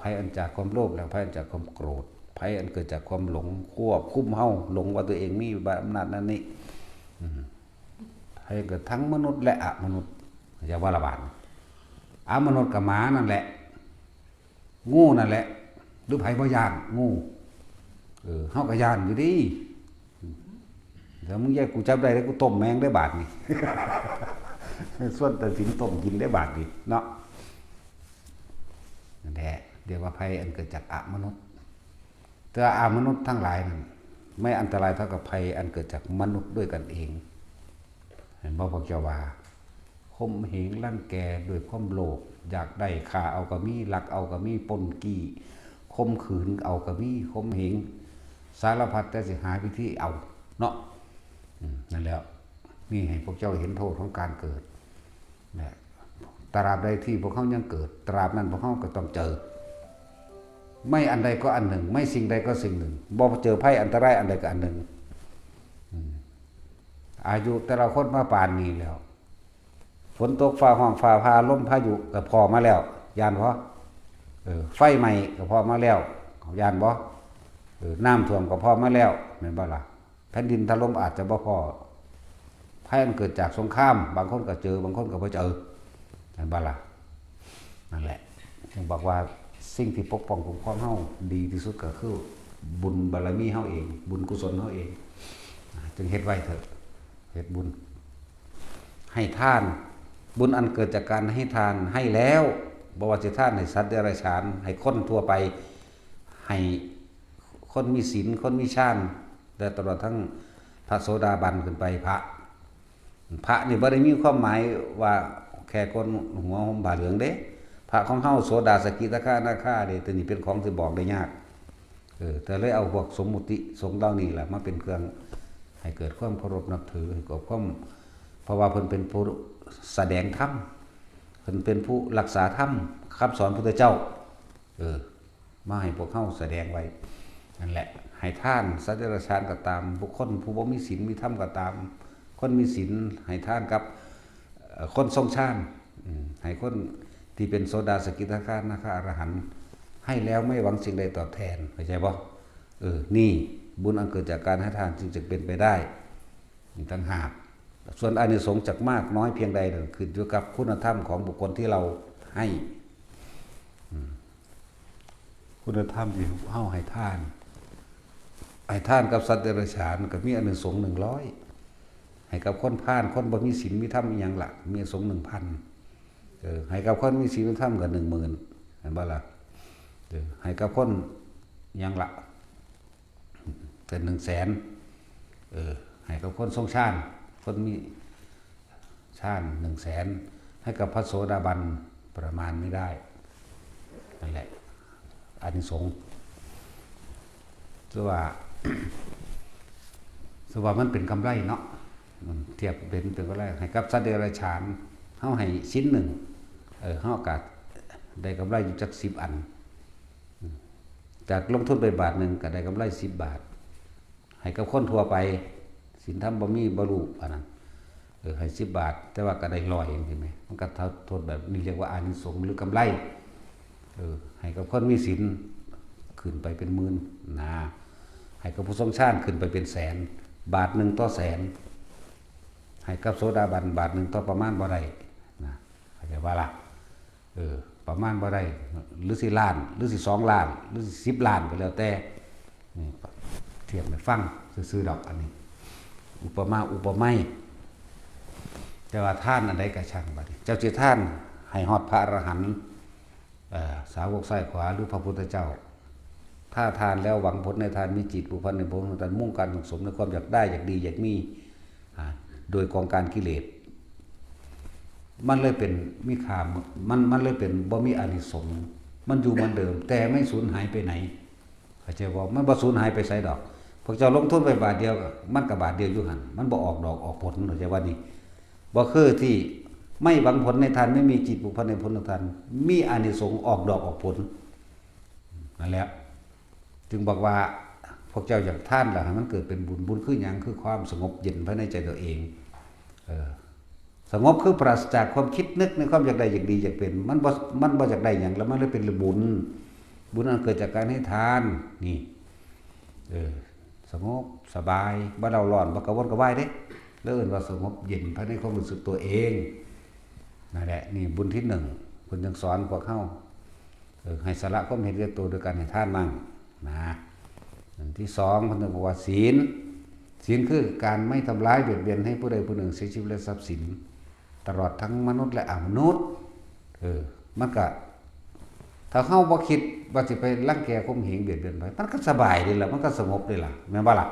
ภัยอันจากความโลภแล้วภัยอันจากความโกรธภัยอันเกิดจากความหลงควบคุมเฮาหลงว่าตัวเองมีอำนาจนั้นนี่ภัยเกิดทั้งมนุษย์และอมนุษย์อย่าว่าละบาดอมนุษย์กับหมานั่นแหละงูนั่นแหละหรือภัยบ่ย่านงูเฮาก็ย่านอยู่ดิเดี๋ยวมึงแยกกูจับได้แล้วกูต้มแมงได้บาทนี่ ส่วนแต่สินต้มกินได้บาทนี่เนาะนั่นแหละเดี๋ยวว่าภัยอันเกิดจากอมนุษย์แต่อมนุษย์ทั้งหลายนั้นไม่อันตรายเท่ากับภัยอันเกิดจากมนุษย์ด้วยกันเองเห็นบ่พวกเจ้าว่าข่มเหงรังแกด้วยความโลภอยากได้ฆ่าเอาก็มีลักเอาก็มีปล้นกี้ข่มขืนเอาก็มีข่มเหงสารพัดแต่สิหาวิธีเอาเนาะนั่นแล้วนี่ให้พวกเจ้าเห็นโทษของการเกิดนะตราบใดที่พวกเขายังเกิดตราบนั้นพวกเขาก็ต้องเจอไม่อันใดก็อันหนึ่งไม่สิ่งใดก็สิ่งหนึ่งบ่เจอภัยอันตรายอันใดก็อันหนึ่งอายุแต่ละคนมาป่านนี้แล้วฝนตกฟ้าห้องฟ้าพาลมพายุก็พอมาแล้วยานเพราะไฟใหม่ก็พอมาแล้วยานบ่น้ำท่วมก็พอมาแล้วแม่นบ่ล่ะแผ่นดินถล่มอาจจะบ่พอภัยมันเกิดจากสงครามบางคนก็เจอบางคนก็บ่เจอแม่นบ่ล่ะนั่นแหละผมบอกว่าสิ่งที่ปกป้องคุ้มครองเฮาดีที่สุดก็คือบุญบารมีเฮาเองบุญกุศลเฮาเองจึงเฮ็ดไว้เถอะเฮ็ดบุญให้ทานบุญอันเกิดจากการให้ทานให้แล้วบ่ว่าสิทานให้สัตว์เดรัจฉานให้คนทั่วไปให้คนมีศีลคนมีฌานและตลอดทั้งพระโสดาบันขึ้นไปพระนี่บ่ได้มีความหมายว่าแค่คนหัวห่มผ้าเหลืองเด้พระของเฮาโสดาสกิทาคานาคาเด้ตัวนี้เป็นของที่บอกได้ยากแต่เลยเอาพวกสมมุติสงฆ์เหล่านี้แหละมาเป็นเครื่องให้เกิดความเคารพนับถือให้เกิดความเพราะว่าเพิ่นเป็นผู้แสดงธรรม เพิ่นเป็นผู้รักษาธรรมคำสอนพุทธเจ้ามาให้พวกเฮาแสดงไว้นั่นแหละให้ท่านสัตว์เดรัจฉานก็ตามบุคคลผู้บ่มีศีลมีธรรมก็ตามคนมีศีลให้ท่านกับคนทรงฌานให้คนที่เป็นโสดาสกิทาคานาคาอรหันต์ให้แล้วไม่หวังสิ่งใดตอบแทนเข้าใจบ่นี่บุญอันเกิดจากการให้ทานจึงจะเป็นไปได้นี่ต่างหากส่วนอานิสงส์จากมากน้อยเพียงใดขึ้นอยู่กับคุณธรรมของบุคคลที่เราให้คุณธรรมที่เฮาให้ทานกับสัตว์เดรัจฉานก็มีอานิสงส์100ให้กับคนพาลคนบ่มีศีลมีธรรมอีหยังล่ะมีอานิสงส์ 1,000ให้กับคนมีศีลมีธรรมก็ 10,000 เห็นบ่ล่ะให้กับคนหยังล่ะก็100,000ให้กับคนทรงฌานคนมีฌาน100,000ให้กับพระโสดาบันประมาณไม่ได้นั่นแหละอานิสงส์ถือว่ามันเป็นกำไรเนาะเทียบเป็นกำไรให้กับสัตว์เดรัจฉานเฮาให้ชิ้นหนึ่งเฮาโอกาสได้กำไรอยู่จัก10 อันจากลงทุนไปบาทนึงก็ได้กำไร10 บาทให้กับคนทั่วไปศีลธรรมบ่มีบ่รู้อันนั้นให้10 บาทแต่ว่าก็ได้100เองใช่มั้ยมันก็เท่าโทษแบบนี้เรียกว่าอานิสงส์หรือกำไรให้กับคนมีศีลขึ้นไปเป็นหมื่นนะให้กับผู้ทรงฌานขึ้นไปเป็นแสนบาทนึงต่อแสนให้กับโสดาบันบาทนึงต่อประมาณบ่ได้นะเข้าใจว่าล่ะประมาณบ่ได้หรือสิล้านหรือสิ2 ล้านหรือสิ10 ล้านก็แล้วแต่นี่เทียบให้ฟังซื่อๆดอกอันนี้อุปมาอุปไมยแต่ว่าท่านอันใดก็ช่างบัดนี้เจ้าสิท่านให้ฮอดพระอรหันต์สาวกซ้ายขวาหรือพระพุทธเจ้าถ้าทานแล้วหวังผลในทานมีจิตผูกพันในผลของทานมุ่งการสังสมในความอยากได้อยากดีอยากมีโดยกองการกิเลสมันเลยเป็นมิขามมันเลยเป็นบ่มีอานิสงส์มันอยู่เหมือนเดิมแต่ไม่สูญหายไปไหนเข้าใจบ่มันบ่สูญหายไปไสดอกพวกเจ้าลงทุนไปบาทเดียวมันก็บาทเดียวอยู่หั่นมันบ่ออกดอกออกผลเข้าใจว่านี่บ่คือที่ไม่หวังผลในทานไม่มีจิตผูกพันในผลของทานมีอานิสงส์ออกดอกออกผลนั่นแหละจึงบอกว่าพวกเจ้าอยากท่านล่ะมันเกิดเป็นบุญคือหยังคือความสงบเย็นภายในใจตัวเองสงบคือปราศจากความคิดนึกในความอยากได้อยากดีอยากเป็นมันบ่อยากได้หยังแล้วมันเลยเป็นบุญอันเกิดจากการให้ทานนี่สงบสบายบ่เดาร้อนบ่กระวนกระวายเด้แล้วเอิ้นว่าสงบเย็นภายในความรู้สึกตัวเองนั่นแหละนี่บุญที่1เพิ่นยังสอนพวกเฮาให้สละความเห็นแก่ตัวโดยการให้ทานมั่งนะอันที่2เพิ่นบอกว่าศีลคือการไม่ทำร้ายเบียดเบียนให้ผู้ใดผู้หนึ่งเสียชีวิตและทรัพย์สินตลอดทั้งมนุษย์และอมนุษย์มันก็ถ้าเฮาบ่คิดว่าสิไปรังแกข่มเหงเบียดเบียนไปมันก็สบายดีล่ะมันก็สงบดีล่ะแม่นบ่ล่ะ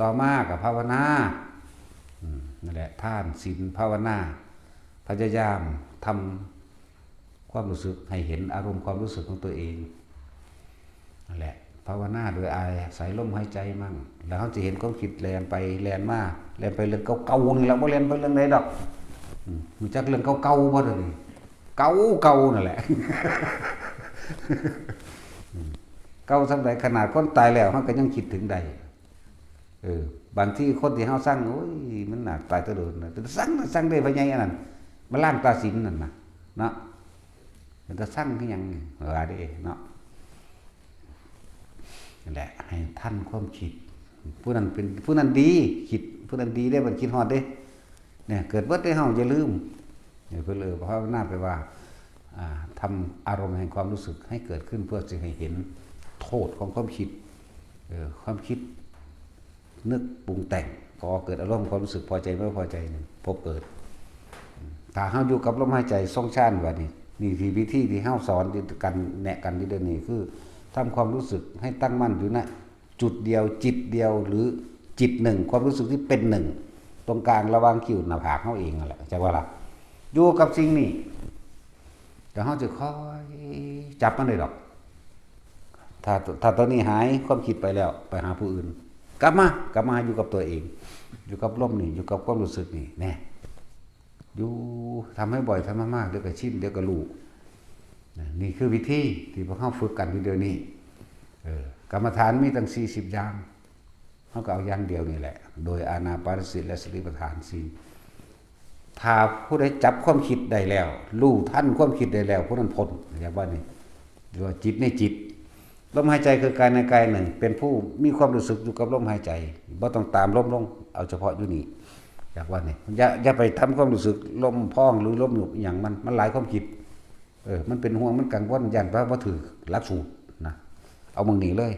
ต่อมาก็ภาวนานั่นแหละทานศีลภาวนาพยายามทำความรู้สึกให้เห็นอารมณ์ความรู้สึกของตัวเองนั่นแหละภาวนาโดยอาศัยลมหายใจมั่งแล้วเขาจะเห็นความคิดแล่นไปแล่นมาแล่นไปเรื่องเก่าๆนี่แหละบ่แล่นไปเรื่องไหนดอกรู้จักเรื่องเก่าๆบ่เด้อนี่เก่านั่นแหละเก่าสักใดขนาดคนตายแล้วเฮาก็ยังคิดถึงได้บางที่คนที่เฮาสั่งโอ้ยมันน่ะตายตะโดนน่ะสั่งได้พะใหญ่อันนั้นมาล้างตาศีลนั่นน่ะเนาะมันจะสั่งคือหยังว่าเด้เนาะนั่นแหละให้ท่านความคิดผู้นั้นเป็นผู้นั้นดีคิดผู้นั้นดีได้มันคิดฮอดเด้เนี่ยเกิดเบิดได้เฮาอย่าลืมเพิ่นเลยภาวนาไปว่าทำอารมณ์แห่งความรู้สึกให้เกิดขึ้นเพื่อจะให้เห็นโทษของความคิดความคิดนึกปรุงแต่งพอเกิดอารมณ์ความรู้สึกพอใจไม่พอใจพบเกิดถ้าเฮาอยู่กับลมหายใจทรงฌานว่านี่ที่วิธีที่เฮาสอนกันแนะกันที่เดี๋ยวนี้คือทำความรู้สึกให้ตั้งมั่นอยู่ณจุดเดียวจิตเดียวหรือจิตหนึ่งความรู้สึกที่เป็นหนึ่งตรงกลางระหว่างคิ้วหน้าผากเฮาเองนั่นแหละจังว่าล่ะอยู่กับสิ่งนี้เดี๋ยวเฮาจะค่อยจับมันได้ดอกถ้าตัวนี้หายความคิดไปแล้วไปหาผู้อื่นกลับมาอยู่กับตัวเองอยู่กับลมนี่อยู่กับความรู้สึกนี่แน่ อยู่ทำให้บ่อยทำมากๆเดี๋ยวก็ชินเดี๋ยวก็รู้นี่คือวิธีที่พวกเขาฝึกกันวิดีโอนี้กรรมฐานมีตั้ง40อย่างเขาก็เอาอย่างเดียวนี่แหละโดยอานาปานสติและสติปัฏฐาน4ถ้าผู้ใดจับความคิดได้แล้วรู้ทันความคิดได้แล้วผู้นั้นพ้นอย่างว่านี่เรียกว่าจิตในจิตลมหายใจคือกายในกายหนึ่งเป็นผู้มีความรู้สึกอยู่กับลมหายใจบ่ต้องตามลมลงเอาเฉพาะอยู่นี่อยากว่านี่อย่าไปทำความรู้สึกลมพองหรือลมหยุบอย่างมันหลายความคิดมันเป็นห่วงมันกังวลยันว่าถือหลักสูตรนะเอามึงหนีเลย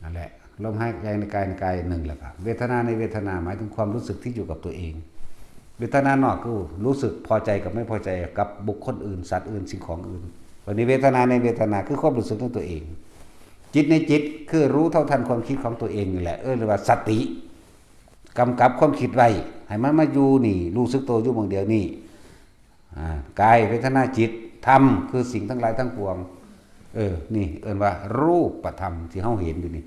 นั่นแหละลมหายใจในกายในกายหนึ่งแหละครับเวทนาในเวทนาหมายถึงความรู้สึกที่อยู่กับตัวเองเวทนานอกคือรู้สึกพอใจกับไม่พอใจกับบุคคลอื่นสัตว์อื่นสิ่งของอื่นวันนี้เวทนาในเวทนาคือความรู้สึกของตัวเองจิตในจิตคือรู้เท่าทันความคิดของตัวเองนี่แหละเรียกว่าสติกำกับความคิดไว้ให้มันมาอยู่นี่รู้สึกตัวอยู่เมืองเดียวนี่กายเวทนาจิตธรรมคือสิ่งทั้งหลายทั้งปวงนี่เอิ้นว่ารูปธรรมที่เฮาเห็นอยู่นี่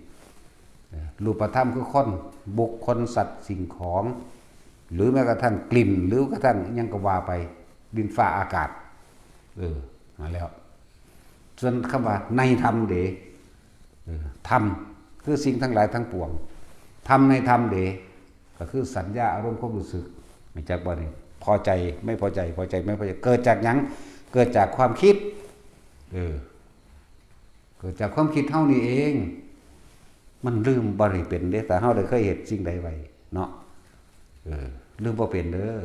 รูปธรรมคือคนบุคคลสัตว์สิ่งของหรือแม้กระทั่งกลิ่นหรือกระทั่งยังก็ว่าไปดินฟ้าอากาศมาแล้วส่วนคำว่าในธรรมเดธรรมคือสิ่งทั้งหลายทั้งปวงธรรมในธรรมเดก็คือสัญญาอารมณ์ความรู้สึกไม่จากบ่นี่พอใจไม่พอใจพอใจไม่พอใจเกิดจากหยังเกิดจากความคิดเกิดจากความคิดเท่านี้เองมันลืมบ่ได้เป็นเด้แต่เฮาได้เคยเห็นสิ่งใดไว้เนาะลืมบ่เป็นเด้อ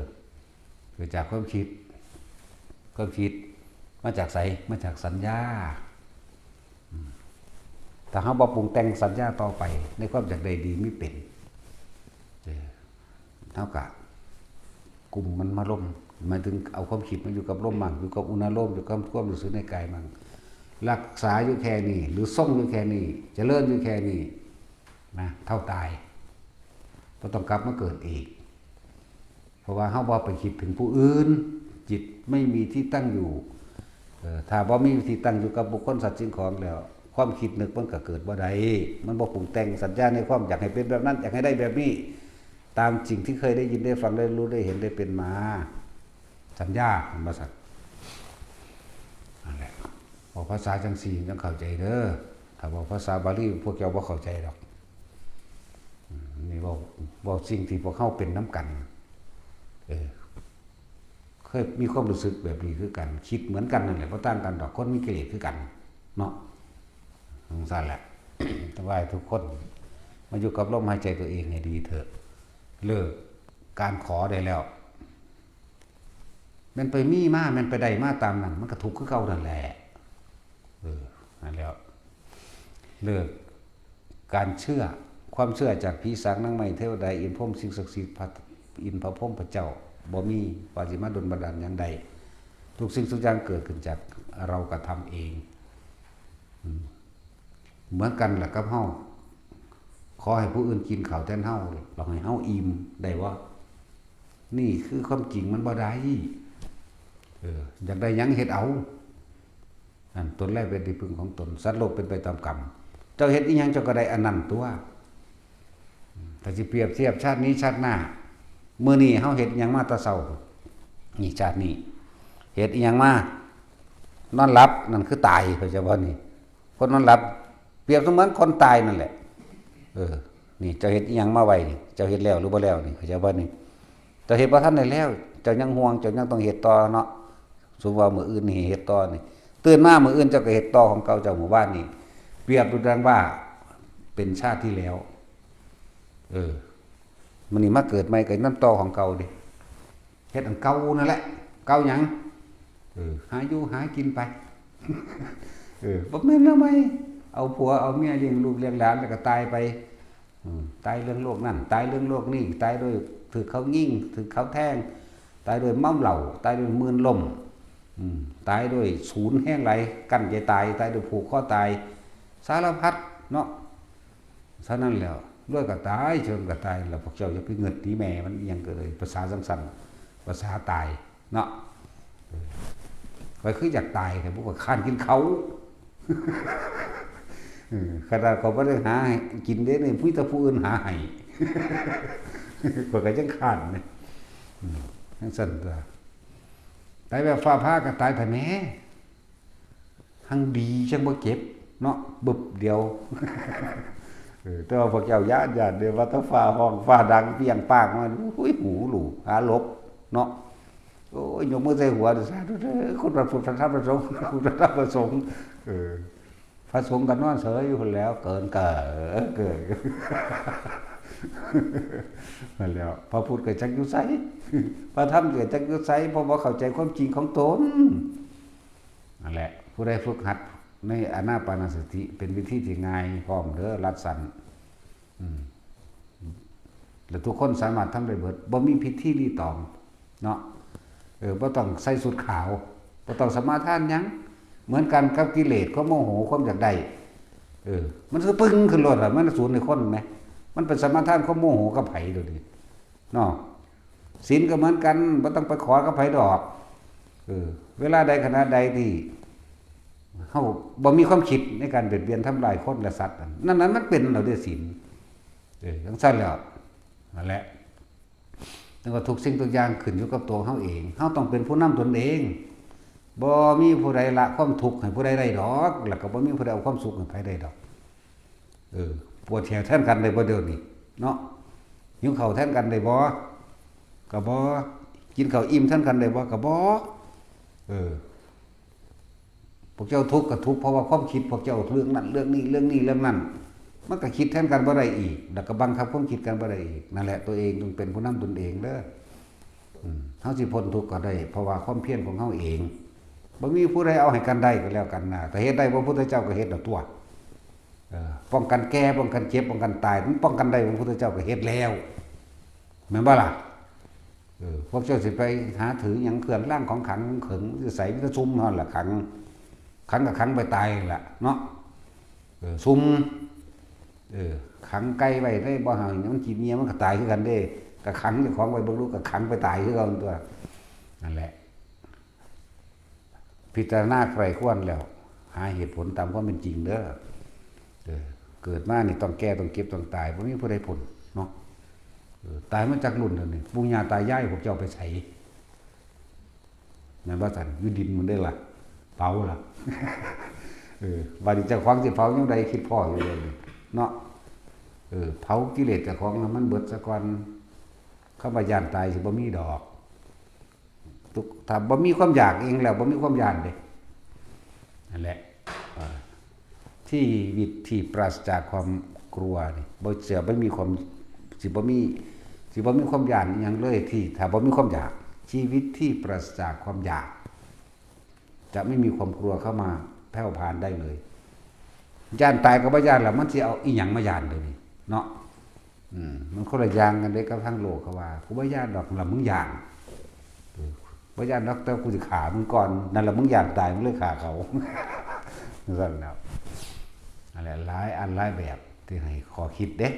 เกิดจากความคิดมาจากไสมาจากสัญญาถ้าเฮาบ่ปรุงแต่งสัญญาต่อไปในความอยากได้ดีไม่เป็นเท่ากับกลุ่มมันมาล่มหมายถึงเอาความคิดมาอยู่กับลมมั่งอยู่กับอุณหภูมิอยู่กับความรู้สึกในกายมั่งรักษาอยู่แค่นี้หรือส่งอยู่แค่นี้เจริญอยู่แค่นี้นะเท่าตายบ่ต้องกลับมาเกิดอีกเพราะว่าเฮาบ่ไปคิดถึงผู้อื่นจิตไม่มีที่ตั้งอยู่ถ้าบ่มีที่ตั้งอยู่กับบุคคลสัตว์สิ่งของแล้วความคิดนึกมันก็เกิดบ่ได้มันบ่ปรุงแต่งสัญญาในความอยากให้เป็นแบบนั้นอยากให้ได้แบบนี้ตามสิ่งที่เคยได้ยินได้ฟังได้รู้ได้เห็นได้เป็นมาสัญญาภาษานั่นแหละบอกภาษาจังสี่จังเข้าใจเด้อถ้าบอกภาษาบาลีพวกเจ้าบ่เข้าใจหรอกนี่บอกสิ่งที่พวกเข้าเป็นน้ำกันเคยมีความรู้สึกแบบนี้คือกันคิดเหมือนกันนั่นแหละเพราะต่างกันดอกคนมีกิเลสคือกันเนาะสงสารแหละ แต่ว่าทุกคนมาอยู่กับลมหายใจตัวเองให้ดีเถอะเลิกการขอได้แล้วมันไปมีมามันไปได้มาตามนั้นมันก็ทุกข์คือเก่านั่นแหละนั่นแล้วเลิกการเชื่อความเชื่อจากผีสางนางไม้เทวดาอินทร์พรหมสิ่งศักดิ์สิทธิ์อินทร์พระพรหมพระเจ้าบ่มีว่าสิมาดลบันดาลอย่างใดทุกสิ่งทุกอย่างเกิดขึ้นจากเรากระทำเองเหมือนกันแหละกับเฮาขอให้ผู้อื่นกินข้าวแทนเฮาเราให้เฮาอิ่มได้ว่านี่คือความจริงมันบ่ได้อยากได้หยังเฮ็ดเอานั่นตนแรกเป็นที่พึ่งของตนสัตว์โลกเป็นไปตามกรรมเจ้าเฮ็ดอีหยังเจ้าก็ได้อันนั้นตัวถ้าสิเปรียบเทียบชาตินี้ชาติหน้ามื้อนี้เฮาเฮ็ดหยังมาแต่เช้านี่ชาตินี้เฮ็ดอีหยังมานอนหลับนั่นคือตายเข้าใจบ่นี่คนนอนหลับเปรียบเสมือนคนตายนั่นแหละนี่เจ้าเฮ็ดอีหยังมาไว้เจ้าเฮ็ดแล้วหรือบ่แล้วนี่เข้าใจบ่นี่เจ้าเฮ็ดบ่ทันได้แล้วเจ้ายังห่วงเจ้ายังต้องเฮ็ดต่อเนาะสมมุติว่ามื้ออื่นนี่เฮ็ดต่อนี่ตื่นมามื้ออื่นเจ้าก็เฮ็ดต่อของเก่าเจ้าหมู่บ้านนี่เปรียบดูดังว่าเป็นชาติที่แล้วมันนี่มาเกิดใหม่ก็นำต่อของเก่าดิเฮ็ดอันเก่านั่นแหละเก่าหยังหาอยู่หากินไปบ่แม่นแล้วไหมเอาผัวเอาเมียเลี้ยงลูกเลี้ยงหลานแล้วก็ตายไปตายเรื่องโลกนั่นตายเรื่องโลกนี่ตายโดยถูกเขายิงถูกเขาแทงตายโดยเมาเหล้าตายโดยมืนลมตายโดยศูนย์แห้งไหลกั้นใจตายโดยผูกคอตายสารพัดเนาะฉะนั้นแล้วรวยก็ตายจนก็ตายแล้วพวกเจ้าอย่าไปเงินตีแม่มันยังเกิดเลยภาษาสั้นๆภาษาตายเนาะไปคืออยากตายแต่พวกก็ข้านกินเขาขนาดเขาไม่ได้หากินได้เนี่ยผู้แต่ผู้อื่นหาให้ก็ยังข้านเนี่ยทั้งสั้น ตายแบบฟ้าผ่าก็ตายแต่แม่หังดีจังบ่เจ็บเนาะบึบเดียวแต่ว่าพวกเจ้าญาติเดี๋ยวว่าถ้าฟ้าห้องฟ้าดังเปรี้ยงปากมันหุ้ยหูหลู่หาลบเนาะโอ้ยยกมือใส่หัวสาธุเด้อคนพระพุทธพระธรรมพระสงฆ์คุณพระธรรมพระสงฆ์พระสงฆ์กันนอนเสยอยู่คนแล้วเกินนั่นแล้วพระพุทธเกิดจักอยู่ไสพระธรรมเกิดจักอยู่ไสเพราะว่าเข้าใจความจริงของตนนั่นแหละผู้ใดฝึกหัดในอานาปานสติเป็นวิธีที่ง่ายพร้อมเด้อรัดสันแล้วทุกคนสามารถทำได้เบิดบ่มีพิธีรีตองเนาะบ่ต้องใส่สุดขาวบ่ต้องสมาทานหยังเหมือนกันกับกิเลสความโมโหความอยากได้มันคือปึ้งขึ้นรถอ่ะมันสูญในคนไหมมันเป็นสมาทานความโมโหกับไผดูดิเนาะศีลก็เหมือนกันบ่ต้องไปขอกับไผดอกเวลาใดขณะใดที่เฮาบ่มีความคิดในการเบียดเบียนทำลายคนและสัตว์นั่นมันเป็นเราด้วยศีลจังซั่นแล้วนั่นแหละแล้วก็ทุกสิ่งทุกอย่างขึ้นอยู่กับตัวเฮาเองเฮาต้องเป็นผู้นำตนเองบ่มีผู้ใดละความทุกข์ให้ผู้ใดได้ดอกแล้วก็บ่มีผู้ใดเอาความสุขให้ไผได้ดอกปวดแขนแทนกันได้บ่เดี๋ยวนี้เนาะหิวข้าวแทนกันได้บ่ก็บ่กินข้าวอิ่มแทนกันได้บ่ก็บ่พวกเจ้าทุกข์ก็ทุกข์เพราะว่าความคิดพวกเจ้าเรื่องนั้นเรื่องนี้เรื่องนั้นมันก็คิดแทนกันบ่ได้อีกแล้วก็บังคับความคิดกันบ่ได้อีกนั่นแหละตัวเองต้องเป็นผู้นำตนเองเด้อเฮาสิพ้นทุกข์ก็ได้เพราะว่าความเพียรของเฮาเองบ่มีผู้ใดเอาให้กันได้ก็แล้วกันนะแต่เฮ็ดได้พระพุทธเจ้าก็เฮ็ดเอาตัวป้องกันแก่ป้องกันเจ็บป้องกันตายมันป้องกันได้พระพุทธเจ้าก็เฮ็ดแล้วแม่นบ่ล่ะพวกเจ้าสิไปหาถือหยังเครื่องร่างของขังขึงสิใส่มันก็ซุ่มนั่นล่ะขังกับขังไปตายล่ะเนาะซุ่มขังไก่ไว้ได้บ่ห่างมันกินเมียมันก็ตายคือกันเด้ก็ขังเจ้าของไว้บ่รู้ก็ขังไปตายคือกันตัวนั่นแหละพิจารณาใครควรแล้วหาเหตุผลตามความเป็นจริงเด้อเกิดมานี่ต้องแก่ต้องเก็บต้องตายบ่มีผู้ใดผลเนาะตายมาจากรุ่นแล้วนี่ปู่ย่าตายายพวกเจ้าไปไสแม่นบ่ซั่นอยู่ดินมันได้ล่ะเผาล่ะบัดนี้เจ้าของสิเผาจังไดคิดพ่ออยู่เลยเนาะเผากิเลสเจ้าของมันเบิดซะก่อนคำว่าย่านตายสิบ่มีดอกถ้าบ่มีความอยากเองแล้วบ่มีความย่านเด้นั่นแหละที่วิตที่ปราศจากความกลัวนี่บ่เสียบ่มีความสิบ่มีความย่านอีหยังเลยที่ถ้าบ่มีความอยากชีวิตที่ปราศจากความอยากจะไม่มีความกลัวเข้ามาแผ่วพานได้เลยย่านตายก็บ่ย่านแล้วมันสิเอาอีหยังมาย่านเลยนี่เนาะมันคนละอย่างกันเด้กับทางโลกเขาว่ากูบ่ย่านดอกละมึงย่านบ่ย่านดอกแต่กูสิฆ่ามึงก่อนนั่นล่ะมึงย่านตายมึงเลยฆ่าเขานั่นแล้วอะไรหลายอันหลายแบบที่ให้ขอคิดเด้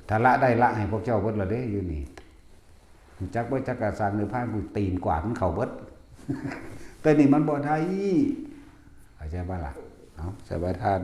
ถ้าละได้ละให้พวกเจ้าเบิดละเด้อยู่นี่จักบ่จักกะสร้างในพานกูตีนกวาดมันเข้าเบิดแต่นี่มันบ่ได้เข้าใจบ่ล่ะเอาสบายทาน